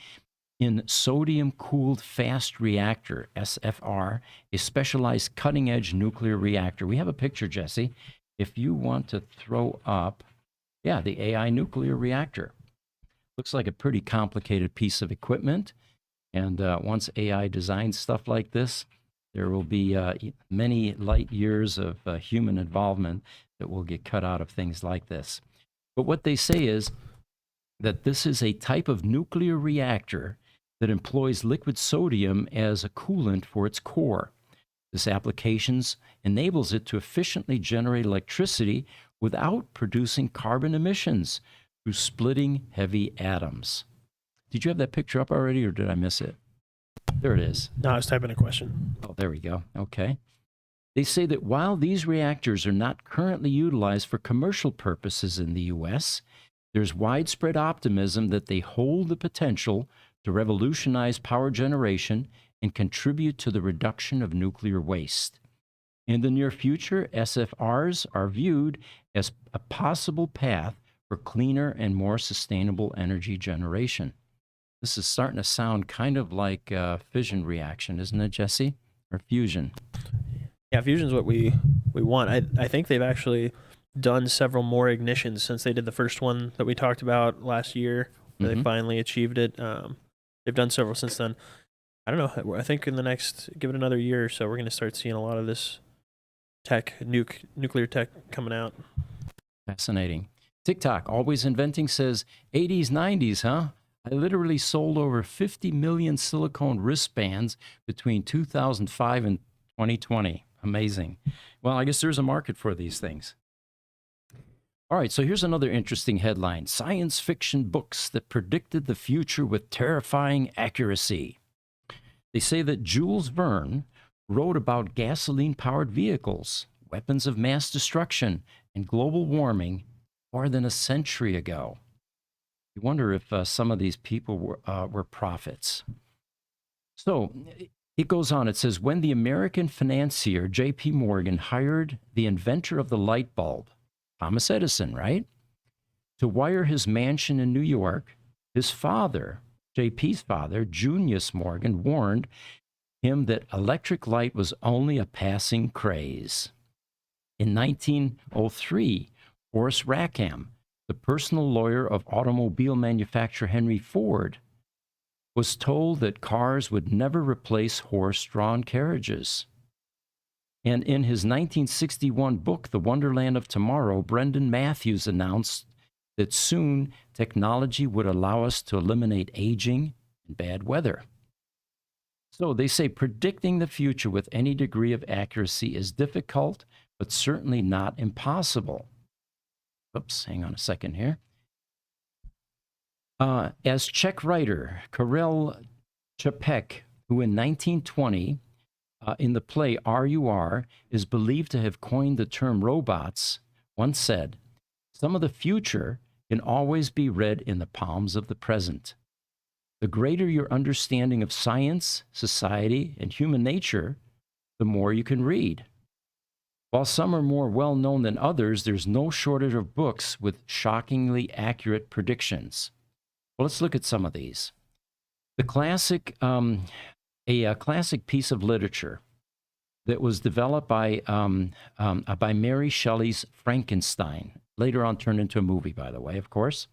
in sodium-cooled fast reactor, SFR, a specialized cutting-edge nuclear reactor. We have a picture, Jesse, if you want to throw up, yeah, the AI nuclear reactor. Looks like a pretty complicated piece of equipment, and once AI designs stuff like this, there will be many light years of human involvement that will get cut out of things like this. But what they say is that this is a type of nuclear reactor that employs liquid sodium as a coolant for its core. This application enables it to efficiently generate electricity without producing carbon emissions through splitting heavy atoms. Did you have that picture up already, or did I miss it? There it is. No, I was typing a question. Oh, there we go. Okay. They say that while these reactors are not currently utilized for commercial purposes in the U.S., there's widespread optimism that they hold the potential to revolutionize power generation and contribute to the reduction of nuclear waste. In the near future, SFRs are viewed as a possible path for cleaner and more sustainable energy generation. This is starting to sound kind of like a fission reaction, isn't it, Jesse? Or fusion? Yeah, fusion's what we want. I think they've actually done several more ignitions since they did the first one that we talked about last year. Where They finally achieved it. They've done several since then. I don't know. I think in the next, give it another year or so, we're going to start seeing a lot of this tech, nuclear tech coming out. Fascinating. TikTok, always inventing, says, 80s, 90s, huh? I literally sold over 50 million silicone wristbands between 2005 and 2020. Amazing. Well, I guess there's a market for these things. All right, so here's another interesting headline. Science fiction books that predicted the future with terrifying accuracy. They say that Jules Verne wrote about gasoline-powered vehicles, weapons of mass destruction, and global warming more than a century ago. You wonder if some of these people were prophets. So It goes on. It says, when the American financier J.P. Morgan hired the inventor of the light bulb, Thomas Edison, right, to wire his mansion in New York, his father, J.P.'s father, Junius Morgan, warned him that electric light was only a passing craze. In 1903, Horace Rackham, the personal lawyer of automobile manufacturer Henry Ford, was told that cars would never replace horse-drawn carriages. And in his 1961 book, The Wonderland of Tomorrow, Brendan Matthews announced that soon technology would allow us to eliminate aging and bad weather. So they say predicting the future with any degree of accuracy is difficult, but certainly not impossible. Oops, hang on a second here. As Czech writer Karel Čapek, who in 1920, in the play RUR, is believed to have coined the term robots, once said, some of the future can always be read in the palms of the present. The greater your understanding of science, society, and human nature, the more you can read. While some are more well-known than others, there's no shortage of books with shockingly accurate predictions. Well, let's look at some of these. The classic, a classic piece of literature that was developed by Mary Shelley's Frankenstein, later on turned into a movie, by the way, of course.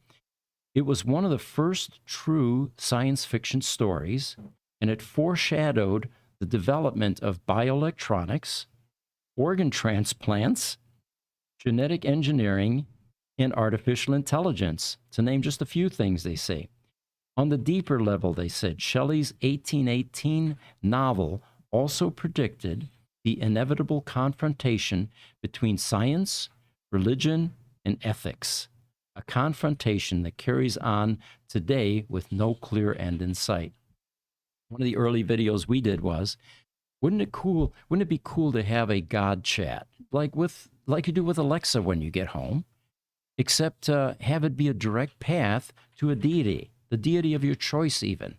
It was one of the first true science fiction stories, and it foreshadowed the development of bioelectronics, organ transplants, genetic engineering, and artificial intelligence, to name just a few things, they say. On the deeper level, they said, Shelley's 1818 novel also predicted the inevitable confrontation between science, religion, and ethics, a confrontation that carries on today with no clear end in sight. One of the early videos we did was, wouldn't it be cool to have a God chat, like you do with Alexa when you get home, except have it be a direct path to a deity, the deity of your choice even.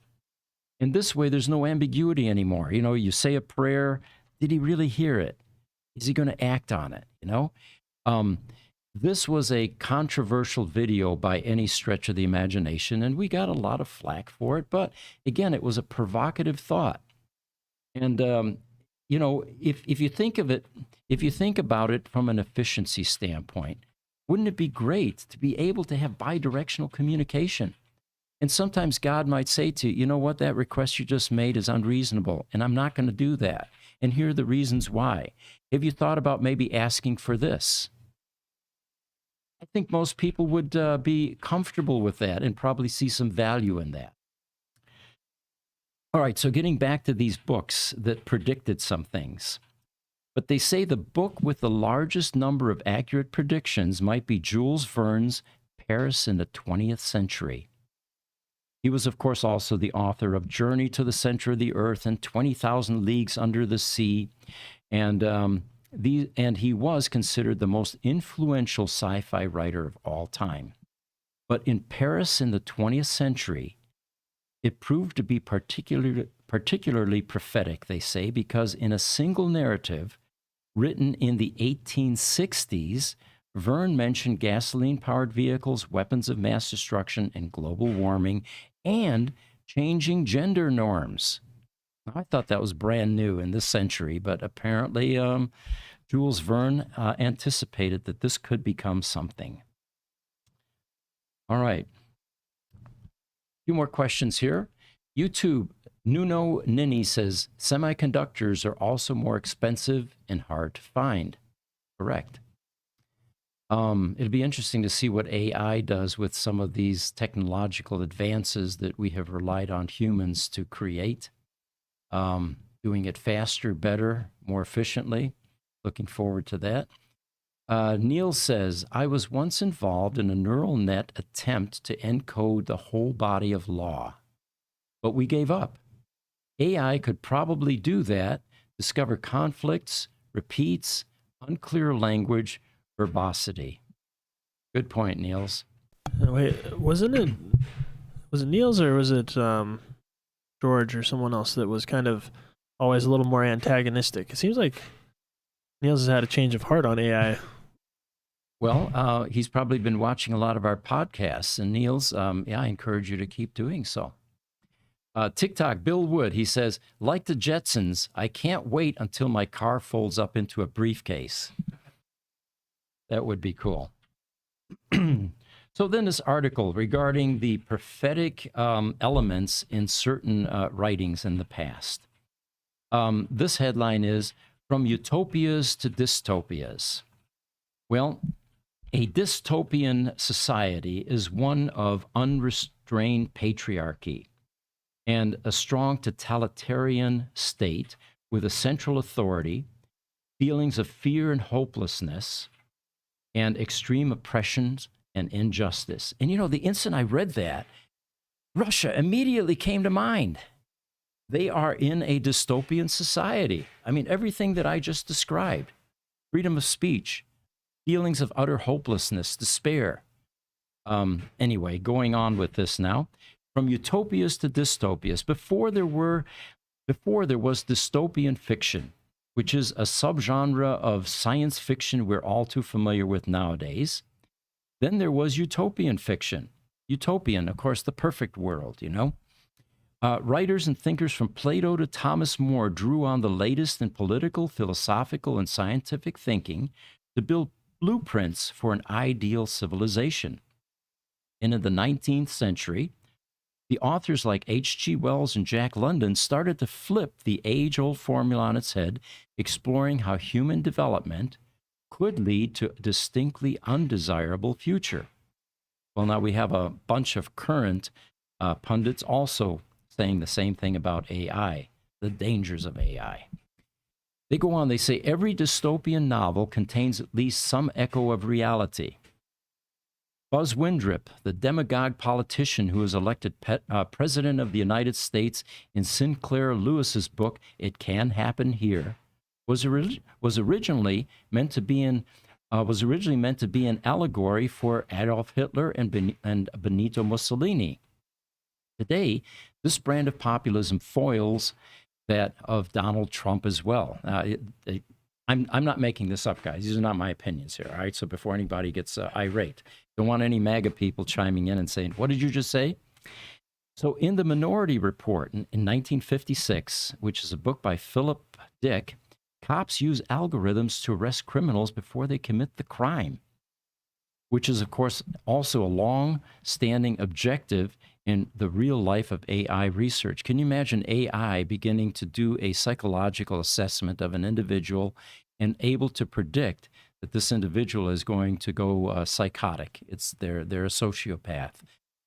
And this way, there's no ambiguity anymore. You know, you say a prayer, did he really hear it? Is he going to act on it? You know, this was a controversial video by any stretch of the imagination, and we got a lot of flack for it. But again, it was a provocative thought. And, you know, if you think of it, if you think about it from an efficiency standpoint, wouldn't it be great to be able to have bidirectional communication? And sometimes God might say to you, you know what, that request you just made is unreasonable, and I'm not going to do that. And here are the reasons why. Have you thought about maybe asking for this? I think most people would be comfortable with that and probably see some value in that. All right, so getting back to these books that predicted some things. But they say the book with the largest number of accurate predictions might be Jules Verne's Paris in the 20th Century. He was, of course, also the author of Journey to the Center of the Earth and 20,000 Leagues Under the Sea. And he was considered the most influential sci-fi writer of all time. But in Paris in the 20th century, it proved to be particularly prophetic, they say, because in a single narrative written in the 1860s, Verne mentioned gasoline-powered vehicles, weapons of mass destruction, and global warming, and changing gender norms. I thought that was brand new in this century, but apparently Jules Verne anticipated that this could become something. All right. A few more questions here. YouTube, Nuno Nini says, semiconductors are also more expensive and hard to find. Correct. It'd be interesting to see what AI does with some of these technological advances that we have relied on humans to create. Doing it faster, better, more efficiently. Looking forward to that. Neil says, I was once involved in a neural net attempt to encode the whole body of law, but we gave up. AI could probably do that, discover conflicts, repeats, unclear language, verbosity. Good point, Niels. Wait, was it Niels or was it George or someone else that was kind of always a little more antagonistic. It seems like Niels has had a change of heart on AI. Well, he's probably been watching a lot of our podcasts. And Niels, yeah, I encourage you to keep doing so. TikTok, Bill Wood, he says, like the Jetsons, I can't wait until my car folds up into a briefcase. That would be cool. So then this article regarding the prophetic elements in certain writings in the past. This headline is, From Utopias to Dystopias. Well, a dystopian society is one of unrestrained patriarchy and a strong totalitarian state with a central authority, feelings of fear and hopelessness, and extreme oppressions and injustice. And you know, the instant I read that, Russia immediately came to mind. They are in a dystopian society. I mean, everything that I just described, freedom of speech, feelings of utter hopelessness, despair. Anyway, going on with this now. From utopias to dystopias. Before there was dystopian fiction, which is a subgenre of science fiction we're all too familiar with nowadays. Then there was utopian fiction. Utopian, of course, the perfect world, you know. Writers and thinkers from Plato to Thomas More drew on the latest in political, philosophical, and scientific thinking to build blueprints for an ideal civilization. And in the 19th century, the authors like H.G. Wells and Jack London started to flip the age-old formula on its head, exploring how human development could lead to a distinctly undesirable future. Well, now we have a bunch of current pundits also saying the same thing about AI, the dangers of AI. They go on, they say, every dystopian novel contains at least some echo of reality. Buzz Windrip, the demagogue politician who was elected president of the United States in Sinclair Lewis's book, It Can Happen Here, was originally meant to be an allegory for Adolf Hitler and Benito Mussolini. Today, this brand of populism foils that of Donald Trump as well. I'm not making this up, guys. These are not my opinions here, all right? So before anybody gets irate, don't want any MAGA people chiming in and saying, what did you just say? So in the Minority Report in 1956, which is a book by Philip Dick, cops use algorithms to arrest criminals before they commit the crime, which is, of course, also a long-standing objective in the real life of AI research. Can you imagine AI beginning to do a psychological assessment of an individual and able to predict that this individual is going to go psychotic? They're a sociopath.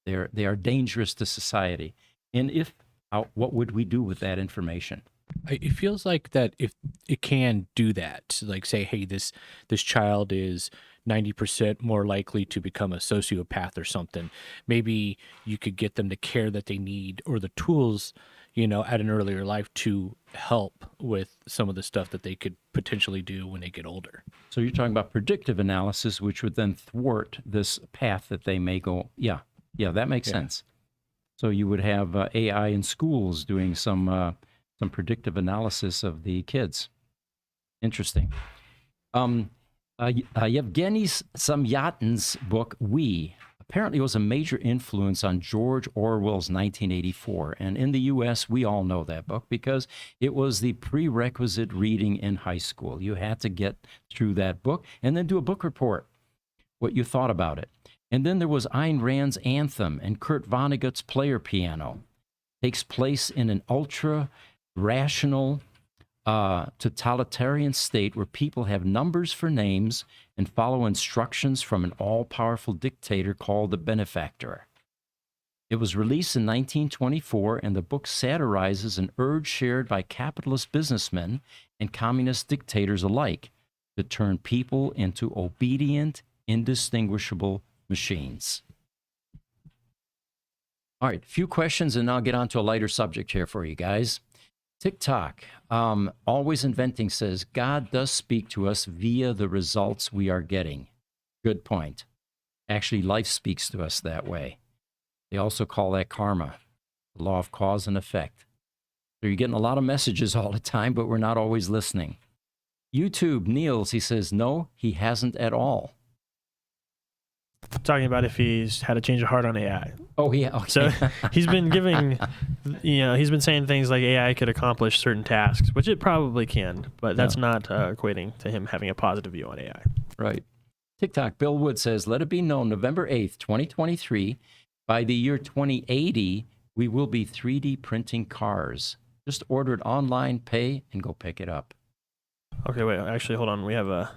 They are dangerous to society. And what would we do with that information? It feels like that if it can do that, like say, hey, this child is 90% more likely to become a sociopath or something, maybe you could get them the care that they need or the tools, at an earlier life to help with some of the stuff that they could potentially do when they get older. So you're talking about predictive analysis, which would then thwart this path that they may go. Yeah, that makes sense. So you would have AI in schools doing some predictive analysis of the kids. Interesting. Yevgeny Samyatin's book, We, apparently was a major influence on George Orwell's 1984. And in the U.S., we all know that book because it was the prerequisite reading in high school. You had to get through that book and then do a book report, what you thought about it. And then there was Ayn Rand's Anthem and Kurt Vonnegut's Player Piano. Takes place in an ultra-rational totalitarian state where people have numbers for names and follow instructions from an all-powerful dictator called the benefactor. It was released in 1924, and the book satirizes an urge shared by capitalist businessmen and communist dictators alike to turn people into obedient, indistinguishable machines. All right, a few questions, and I'll get on to a lighter subject here for you guys. TikTok, Always Inventing says, God does speak to us via the results we are getting. Good point. Actually, life speaks to us that way. They also call that karma, the law of cause and effect. So you're getting a lot of messages all the time, but we're not always listening. YouTube, Niels, he says, no, he hasn't at all. Talking about if he's had a change of heart on AI. Oh, yeah. Okay. So he's been giving, he's been saying things like AI could accomplish certain tasks, which it probably can, but that's not equating to him having a positive view on AI. Right. TikTok, Bill Wood says, let it be known November 8th, 2023, by the year 2080, we will be 3D printing cars. Just order it online, pay, and go pick it up. Okay, wait, actually, hold on. We have a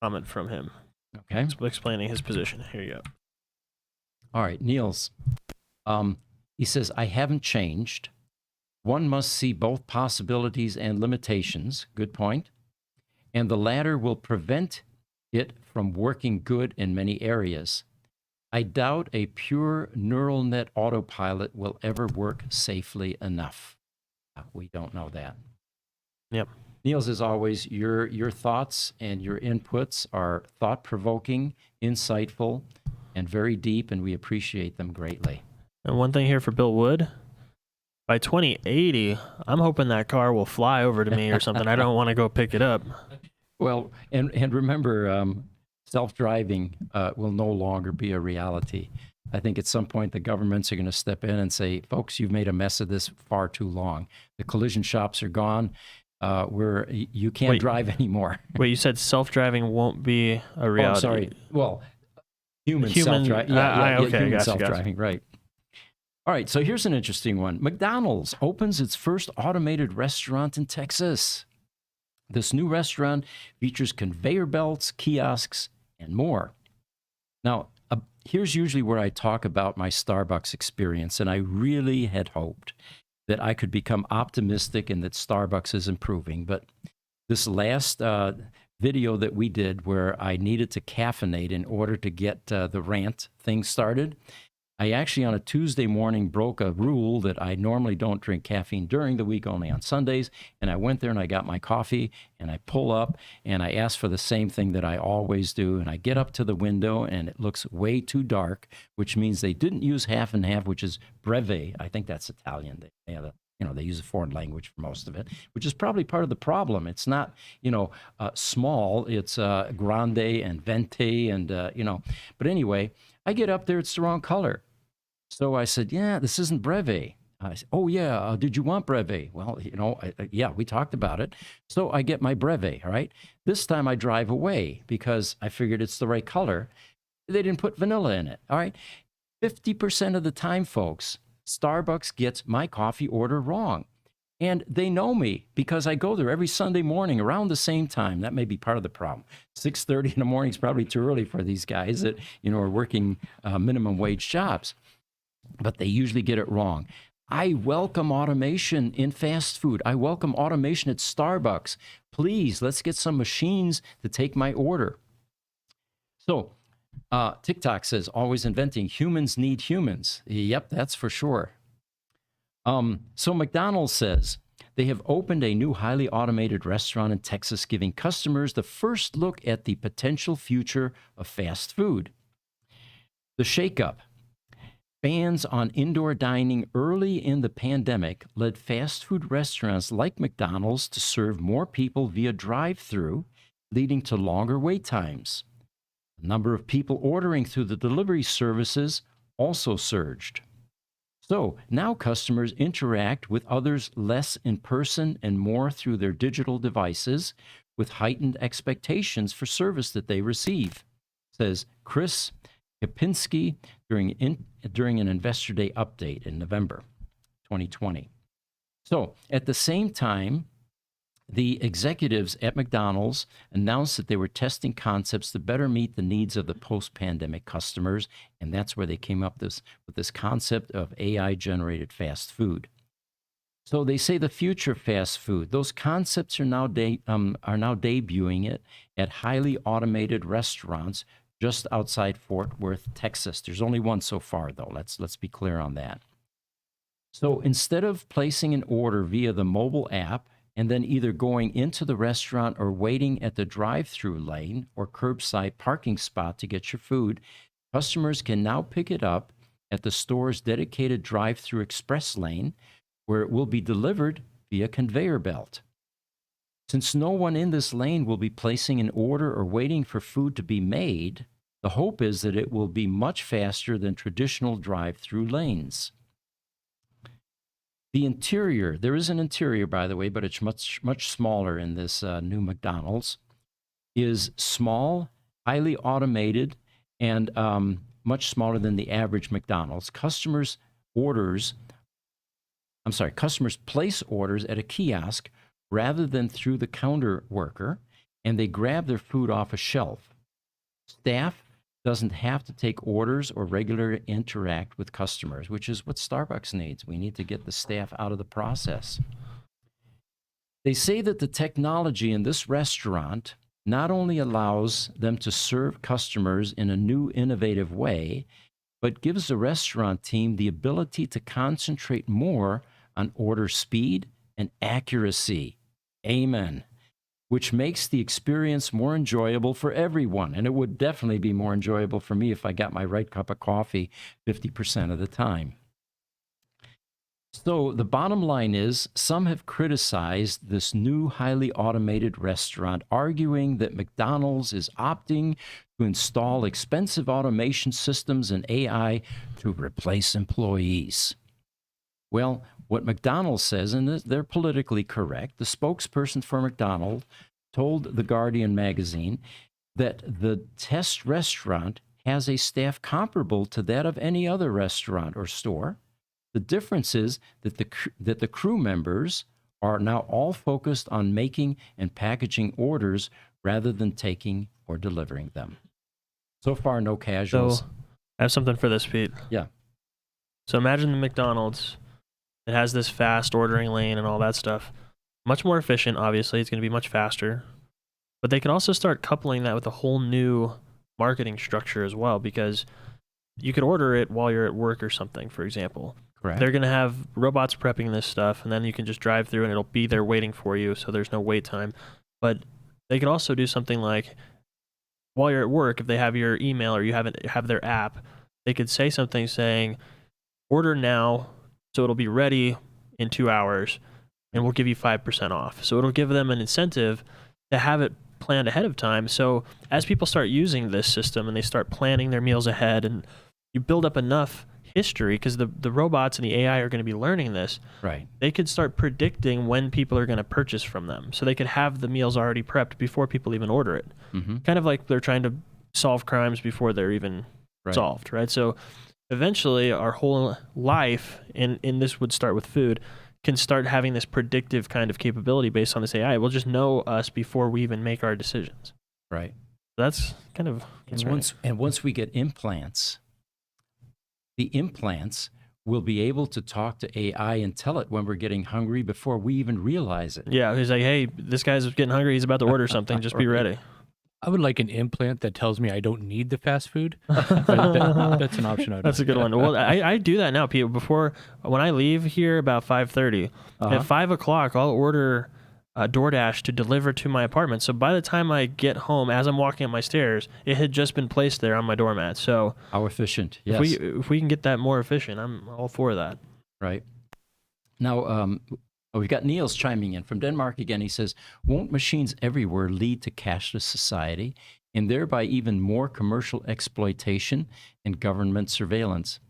comment from him. Okay. Explaining his position. Here you go. All right, Niels. He says, I haven't changed. One must see both possibilities and limitations. Good point. And the latter will prevent it from working good in many areas. I doubt a pure neural net autopilot will ever work safely enough. We don't know that. Yep. Niels, as always, your thoughts and your inputs are thought-provoking, insightful, and very deep, and we appreciate them greatly. And one thing here for Bill Wood, by 2080, I'm hoping that car will fly over to me or something. I don't want to go pick it up. Well, and remember, self-driving will no longer be a reality. I think at some point the governments are going to step in and say, folks, you've made a mess of this far too long. The collision shops are gone. You can't drive anymore. Wait, you said self-driving won't be a reality? Oh, I'm sorry. Well, human self-driving. Okay, human gotcha, self-driving, right. All right, so here's an interesting one. McDonald's opens its first automated restaurant in Texas. This new restaurant features conveyor belts, kiosks, and more. Now, here's usually where I talk about my Starbucks experience, and I really had hoped that I could become optimistic and that Starbucks is improving. But this last video that we did where I needed to caffeinate in order to get the rant thing started, I actually on a Tuesday morning broke a rule that I normally don't drink caffeine during the week, only on Sundays. And I went there and I got my coffee and I pull up and I ask for the same thing that I always do. And I get up to the window and it looks way too dark, which means they didn't use half and half, which is breve. I think that's Italian. They have they use a foreign language for most of it, which is probably part of the problem. It's not, small. It's grande and venti and, But anyway, I get up there. It's the wrong color. So I said, yeah, this isn't breve. I said, oh, yeah, did you want breve? Well, yeah, we talked about it. So I get my breve, all right? This time I drive away because I figured it's the right color. They didn't put vanilla in it, all right? 50% of the time, folks, Starbucks gets my coffee order wrong. And they know me because I go there every Sunday morning around the same time. That may be part of the problem. 6:30 in the morning is probably too early for these guys that, are working minimum wage jobs. But they usually get it wrong. I welcome automation in fast food. I welcome automation at Starbucks. Please, let's get some machines to take my order. So TikTok says, always inventing. Humans need humans. Yep, that's for sure. So McDonald's says they have opened a new highly automated restaurant in Texas, giving customers the first look at the potential future of fast food. The shakeup. Bans on indoor dining early in the pandemic led fast food restaurants like McDonald's to serve more people via drive-through, leading to longer wait times. The number of people ordering through the delivery services also surged. So now customers interact with others less in person and more through their digital devices with heightened expectations for service that they receive, says Chris Kapinski during an Investor Day update in November 2020. So at the same time, the executives at McDonald's announced that they were testing concepts to better meet the needs of the post-pandemic customers, and that's where they came up with this concept of AI-generated fast food. So they say the future of fast food. Those concepts are now debuting it at highly automated restaurants just outside Fort Worth, Texas. There's only one so far, though. Let's be clear on that. So instead of placing an order via the mobile app and then either going into the restaurant or waiting at the drive-through lane or curbside parking spot to get your food, customers can now pick it up at the store's dedicated drive-through express lane, where it will be delivered via conveyor belt. Since no one in this lane will be placing an order or waiting for food to be made, the hope is that it will be much faster than traditional drive-through lanes. The interior, there is an interior, by the way, but it's much smaller in this new McDonald's, is small, highly automated, and much smaller than the average McDonald's. Customers place orders at a kiosk rather than through the counter worker, and they grab their food off a shelf. Staff doesn't have to take orders or regularly interact with customers, which is what Starbucks needs. We need to get the staff out of the process. They say that the technology in this restaurant not only allows them to serve customers in a new, innovative way, but gives the restaurant team the ability to concentrate more on order speed and accuracy. Amen. Which makes the experience more enjoyable for everyone. And it would definitely be more enjoyable for me if I got my right cup of coffee 50% of the time. So the bottom line is, some have criticized this new highly automated restaurant, arguing that McDonald's is opting to install expensive automation systems and AI to replace employees. Well, what McDonald's says, and they're politically correct, the spokesperson for McDonald's told The Guardian magazine that the test restaurant has a staff comparable to that of any other restaurant or store. The difference is that the crew members are now all focused on making and packaging orders rather than taking or delivering them. So far, no casuals. So I have something for this, Pete. Yeah. So imagine the McDonald's. It has this fast ordering lane and all that stuff. Much more efficient, obviously. It's going to be much faster. But they can also start coupling that with a whole new marketing structure as well, because you could order it while you're at work or something, for example. Correct. They're going to have robots prepping this stuff, and then you can just drive through and it'll be there waiting for you, so there's no wait time. But they could also do something like, while you're at work, if they have your email or you have their app, they could say something saying, order now, so it'll be ready in 2 hours, and we'll give you 5% off. So it'll give them an incentive to have it planned ahead of time. So as people start using this system and they start planning their meals ahead, and you build up enough history, because the robots and the AI are going to be learning this, right? They could start predicting when people are going to purchase from them. So they could have the meals already prepped before people even order it. Mm-hmm. Kind of like they're trying to solve crimes before they're even solved, right? So eventually our whole life, in this would start with food, can start having this predictive kind of capability based on this AI. It will just know us before we even make our decisions. Right. That's kind of concerning. And once we get implants, the implants will be able to talk to AI and tell it when we're getting hungry before we even realize it. Yeah, he's like, hey, this guy's getting hungry. He's about to order something. Just be ready. I would like an implant that tells me I don't need the fast food. That's an option. That's a good one. Well, I do that now, Pete. Before, when I leave here about 5:30, at 5 o'clock, I'll order DoorDash to deliver to my apartment. So by the time I get home, as I'm walking up my stairs, it had just been placed there on my doormat. So how efficient? Yes. If we can get that more efficient, I'm all for that. Right. Now, we've got Niels chiming in from Denmark again. He says, won't machines everywhere lead to cashless society and thereby even more commercial exploitation and government surveillance?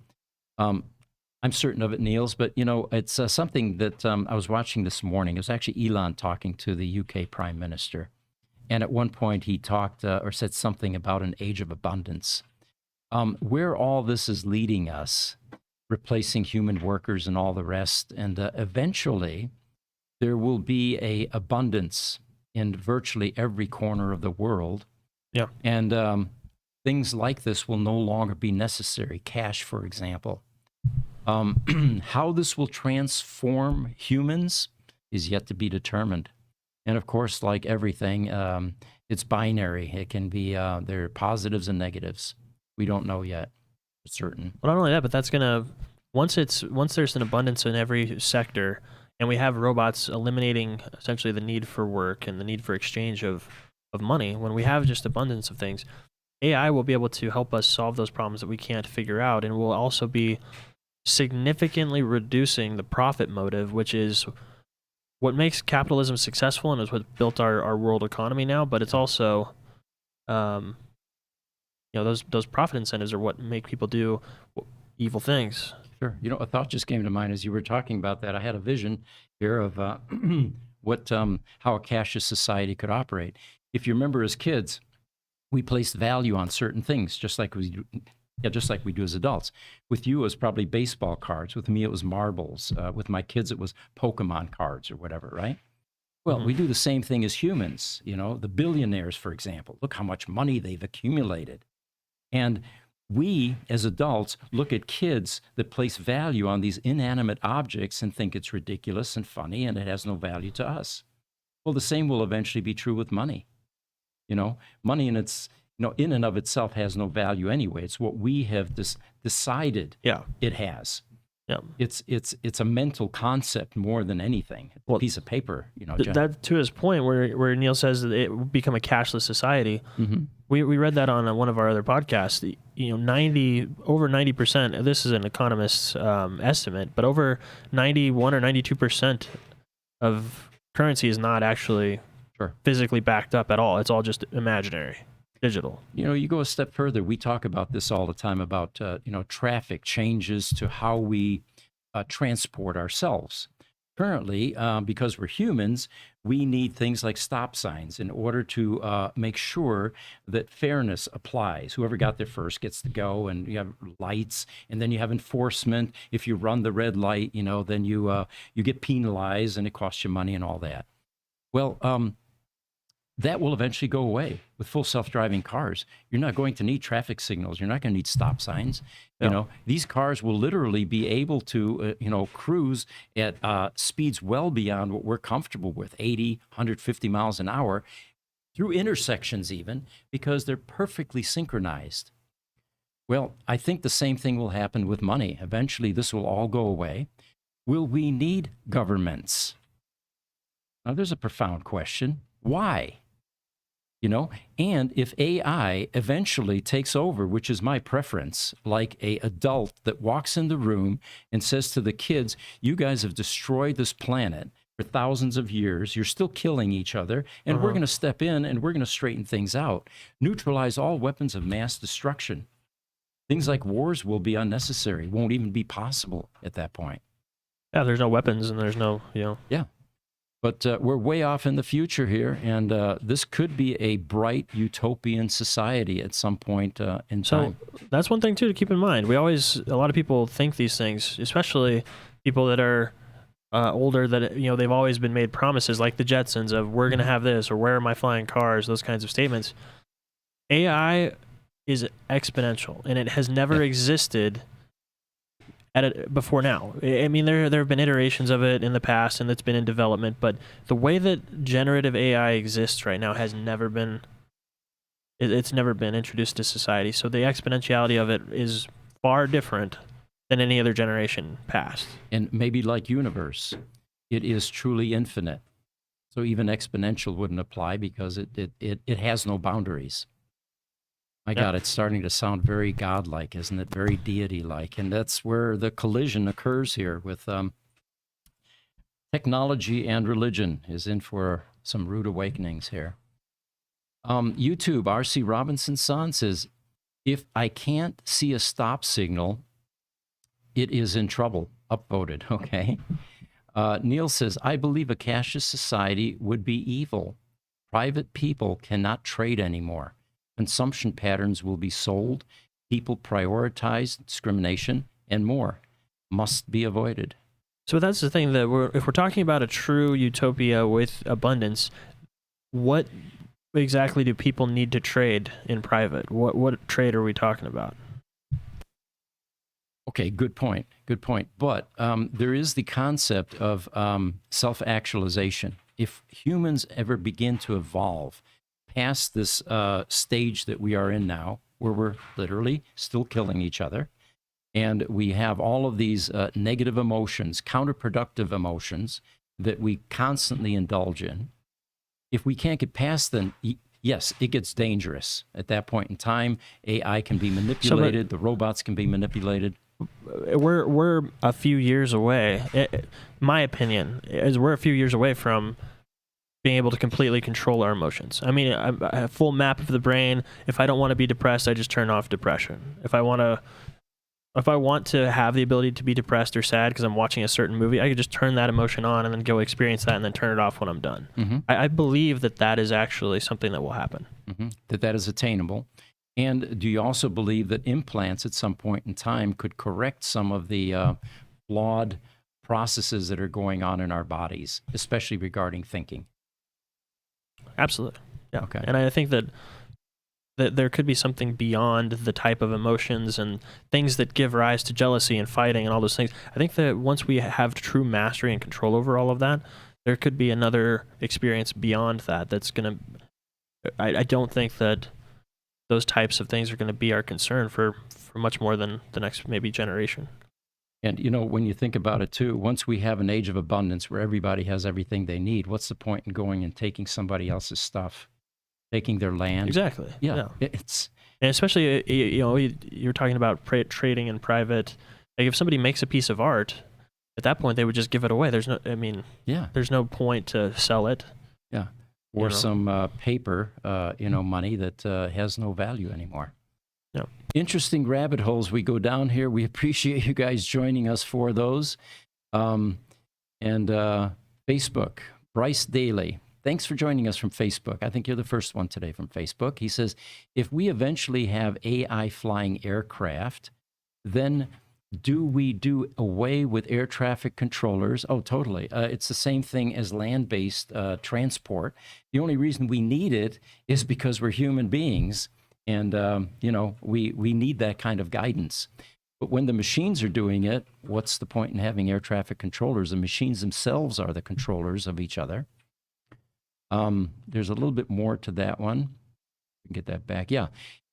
I'm certain of it, Niels, but, you know, it's something that I was watching this morning. It was actually Elon talking to the UK Prime Minister. And at one point he talked or said something about an age of abundance. Where all this is leading us, replacing human workers and all the rest, and eventually there will be a abundance in virtually every corner of the world. Yeah. And things like this will no longer be necessary. Cash, for example. How this will transform humans is yet to be determined. And of course, like everything, it's binary. It can be, there are positives and negatives. We don't know yet for certain. Well, not only that, but that's going to, once there's an abundance in every sector, and we have robots eliminating essentially the need for work and the need for exchange of money, when we have just abundance of things, AI will be able to help us solve those problems that we can't figure out, and will also be significantly reducing the profit motive, which is what makes capitalism successful and is what built our world economy now. But it's also, those profit incentives are what make people do evil things. Sure. A thought just came to mind as you were talking about that. I had a vision here of how a cashless society could operate. If you remember, as kids, we placed value on certain things, just like we do as adults. With you, it was probably baseball cards. With me, it was marbles. With my kids, it was Pokemon cards or whatever, right? Well, we do the same thing as humans. The billionaires, for example. Look how much money they've accumulated. And we, as adults, look at kids that place value on these inanimate objects and think it's ridiculous and funny and it has no value to us. Well, the same will eventually be true with money. Money in and of itself has no value anyway. It's what we have decided it has. Yeah. It's a mental concept more than anything. It's a piece of paper, John. That, to his point, where Neil says that it will become a cashless society. Mm-hmm. We read that on one of our other podcasts. Over 90%. This is an economist's estimate, but over 91 or 92% of currency is not actually physically backed up at all. It's all just imaginary, digital. You go a step further. We talk about this all the time about traffic changes to how we transport ourselves. Currently, because we're humans, we need things like stop signs in order to make sure that fairness applies. Whoever got there first gets to go, and you have lights, and then you have enforcement. If you run the red light, then you get penalized, and it costs you money and all that. Well, that will eventually go away with full self-driving cars. You're not going to need traffic signals. You're not going to need stop signs. These cars will literally be able to, cruise at speeds well beyond what we're comfortable with, 80, 150 miles an hour, through intersections even, because they're perfectly synchronized. Well, I think the same thing will happen with money. Eventually, this will all go away. Will we need governments? Now, there's a profound question. Why? And if AI eventually takes over, which is my preference, like a adult that walks in the room and says to the kids, you guys have destroyed this planet for thousands of years. You're still killing each other. And we're going to step in and we're going to straighten things out. Neutralize all weapons of mass destruction. Things like wars will be unnecessary, won't even be possible at that point. Yeah, there's no weapons and there's no, Yeah. But we're way off in the future here, and this could be a bright utopian society at some point in time. So that's one thing, too, to keep in mind. A lot of people think these things, especially people that are older, that, they've always been made promises like the Jetsons of we're going to have this or where are my flying cars, those kinds of statements. AI is exponential, and it has never existed before now. I mean, there have been iterations of it in the past, and it's been in development, but the way that generative AI exists right now has never been, it's never been introduced to society. So the exponentiality of it is far different than any other generation past. And maybe like universe, it is truly infinite. So even exponential wouldn't apply because it has no boundaries. My God, it's starting to sound very godlike, isn't it? Very deity-like. And that's where the collision occurs here with technology and religion is in for some rude awakenings here. YouTube, R.C. Robinson's son says, if I can't see a stop signal, it is in trouble. Upvoted, okay. Neil says, I believe a cashless society would be evil. Private people cannot trade anymore. Consumption patterns will be sold, people prioritize discrimination, and more must be avoided. So that's the thing, that if we're talking about a true utopia with abundance, what exactly do people need to trade in private? What trade are we talking about? Okay, good point. Good point. But there is the concept of self-actualization. If humans ever begin to evolve past this stage that we are in now, where we're literally still killing each other, and we have all of these negative emotions, counterproductive emotions that we constantly indulge in. If we can't get past them, yes, it gets dangerous. At that point in time, AI can be manipulated, the robots can be manipulated. We're a few years away. My opinion is we're a few years away from being able to completely control our emotions. I mean, I have full map of the brain. If I don't want to be depressed, I just turn off depression. If I want to have the ability to be depressed or sad because I'm watching a certain movie, I could just turn that emotion on and then go experience that and then turn it off when I'm done. Mm-hmm. I believe that is actually something that will happen. Mm-hmm. That is attainable. And do you also believe that implants at some point in time could correct some of the flawed processes that are going on in our bodies, especially regarding thinking? Absolutely. Yeah. Okay. And I think that there could be something beyond the type of emotions and things that give rise to jealousy and fighting and all those things. I think that once we have true mastery and control over all of that, there could be another experience beyond that that's going to... I don't think that those types of things are going to be our concern for much more than the next maybe generation. And, you know, when you think about it, too, once we have an age of abundance where everybody has everything they need, what's the point in going and taking somebody else's stuff, taking their land? Exactly. Yeah. It's... And especially, you know, you're talking about trading in private. Like if somebody makes a piece of art, at that point, they would just give it away. There's no point to sell it. Yeah. Or some paper, money that has no value anymore. No. Interesting rabbit holes we go down here. We appreciate you guys joining us for those. And Facebook, Bryce Daly. Thanks for joining us from Facebook. I think you're the first one today from Facebook. He says, if we eventually have AI flying aircraft, then do we do away with air traffic controllers? Oh, totally. It's the same thing as land-based transport. The only reason we need it is because we're human beings, and we need that kind of guidance. But when the machines are doing it, what's the point in having air traffic controllers? The machines themselves are the controllers of each other. There's a little bit more to that one. Get that back. Yeah.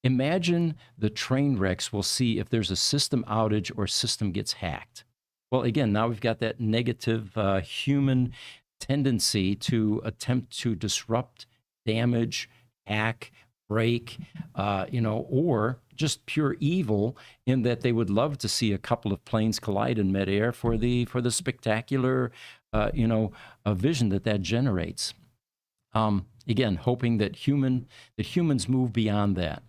Imagine the train wrecks we'll see if there's a system outage or system gets hacked. Well, again, now we've got that negative human tendency to attempt to disrupt, damage, hack, break, or just pure evil in that they would love to see a couple of planes collide in midair for the spectacular, vision that generates. Again, hoping that humans move beyond that.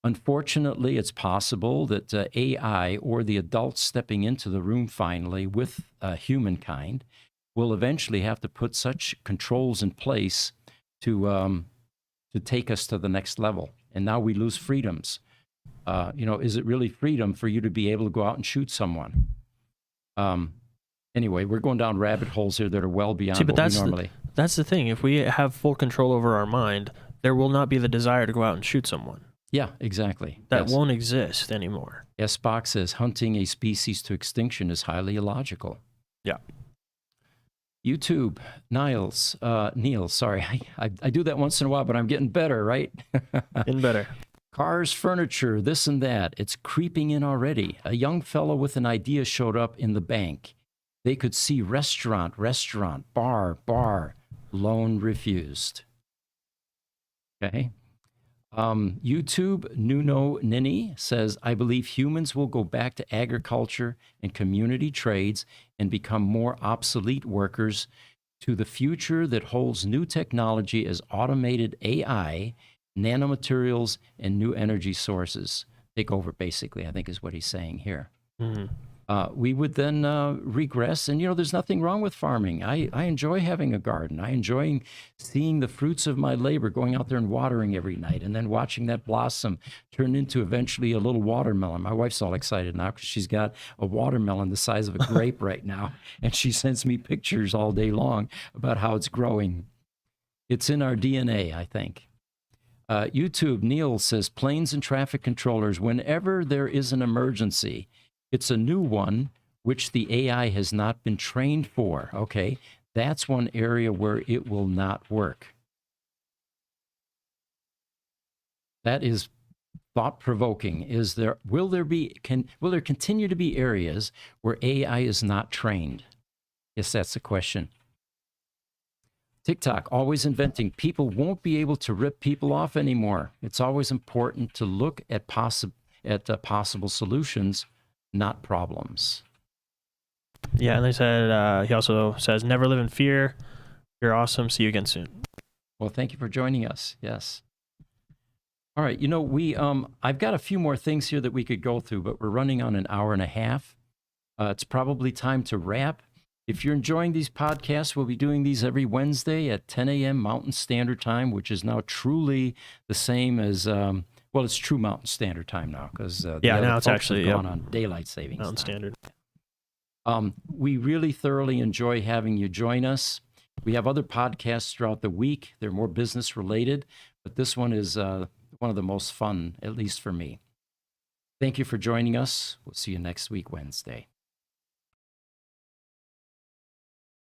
Unfortunately, it's possible that AI or the adults stepping into the room finally with humankind will eventually have to put such controls in place to take us to the next level. And now we lose freedoms. Is it really freedom for you to be able to go out and shoot someone? Anyway, we're going down rabbit holes here that are well beyond what we normally... That's the thing. If we have full control over our mind, there will not be the desire to go out and shoot someone. Yeah, exactly. That won't exist anymore. As Spock says, hunting a species to extinction is highly illogical. Yeah. YouTube, Neil, sorry. I do that once in a while, but I'm getting better, right? Getting better. Cars, furniture, this and that. It's creeping in already. A young fellow with an idea showed up in the bank. They could see restaurant, bar. Loan refused. Okay. YouTube, Nuno Nini says, I believe humans will go back to agriculture and community trades and become more obsolete workers to the future that holds new technology as automated AI, nanomaterials, and new energy sources. Take over, basically, I think is what he's saying here. Mm-hmm. We would then regress. And, there's nothing wrong with farming. I enjoy having a garden. I enjoy seeing the fruits of my labor, going out there and watering every night, and then watching that blossom turn into eventually a little watermelon. My wife's all excited now because she's got a watermelon the size of a grape right now. And she sends me pictures all day long about how it's growing. It's in our DNA, I think. YouTube, Neil says, planes and traffic controllers, whenever there is an emergency, it's a new one, which the AI has not been trained for. Okay, that's one area where it will not work. That is thought-provoking. Will there continue to be areas where AI is not trained? Yes, that's the question. TikTok, always inventing. People won't be able to rip people off anymore. It's always important to look at possible solutions, not problems. Yeah, and they said he also says, "Never live in fear. You're awesome. See you again soon." Well, thank you for joining us. Yes. All right. You know, I've got a few more things here that we could go through, but we're running on an hour and a half. It's probably time to wrap. If you're enjoying these podcasts, we'll be doing these every Wednesday at 10 a.m. Mountain Standard Time, which is now truly the same as, well, it's true Mountain Standard Time now because now it's actually gone on daylight savings Mountain time. Standard. We really thoroughly enjoy having you join us. We have other podcasts throughout the week. They're more business related, but this one is one of the most fun, at least for me. Thank you for joining us. We'll see you next week, Wednesday.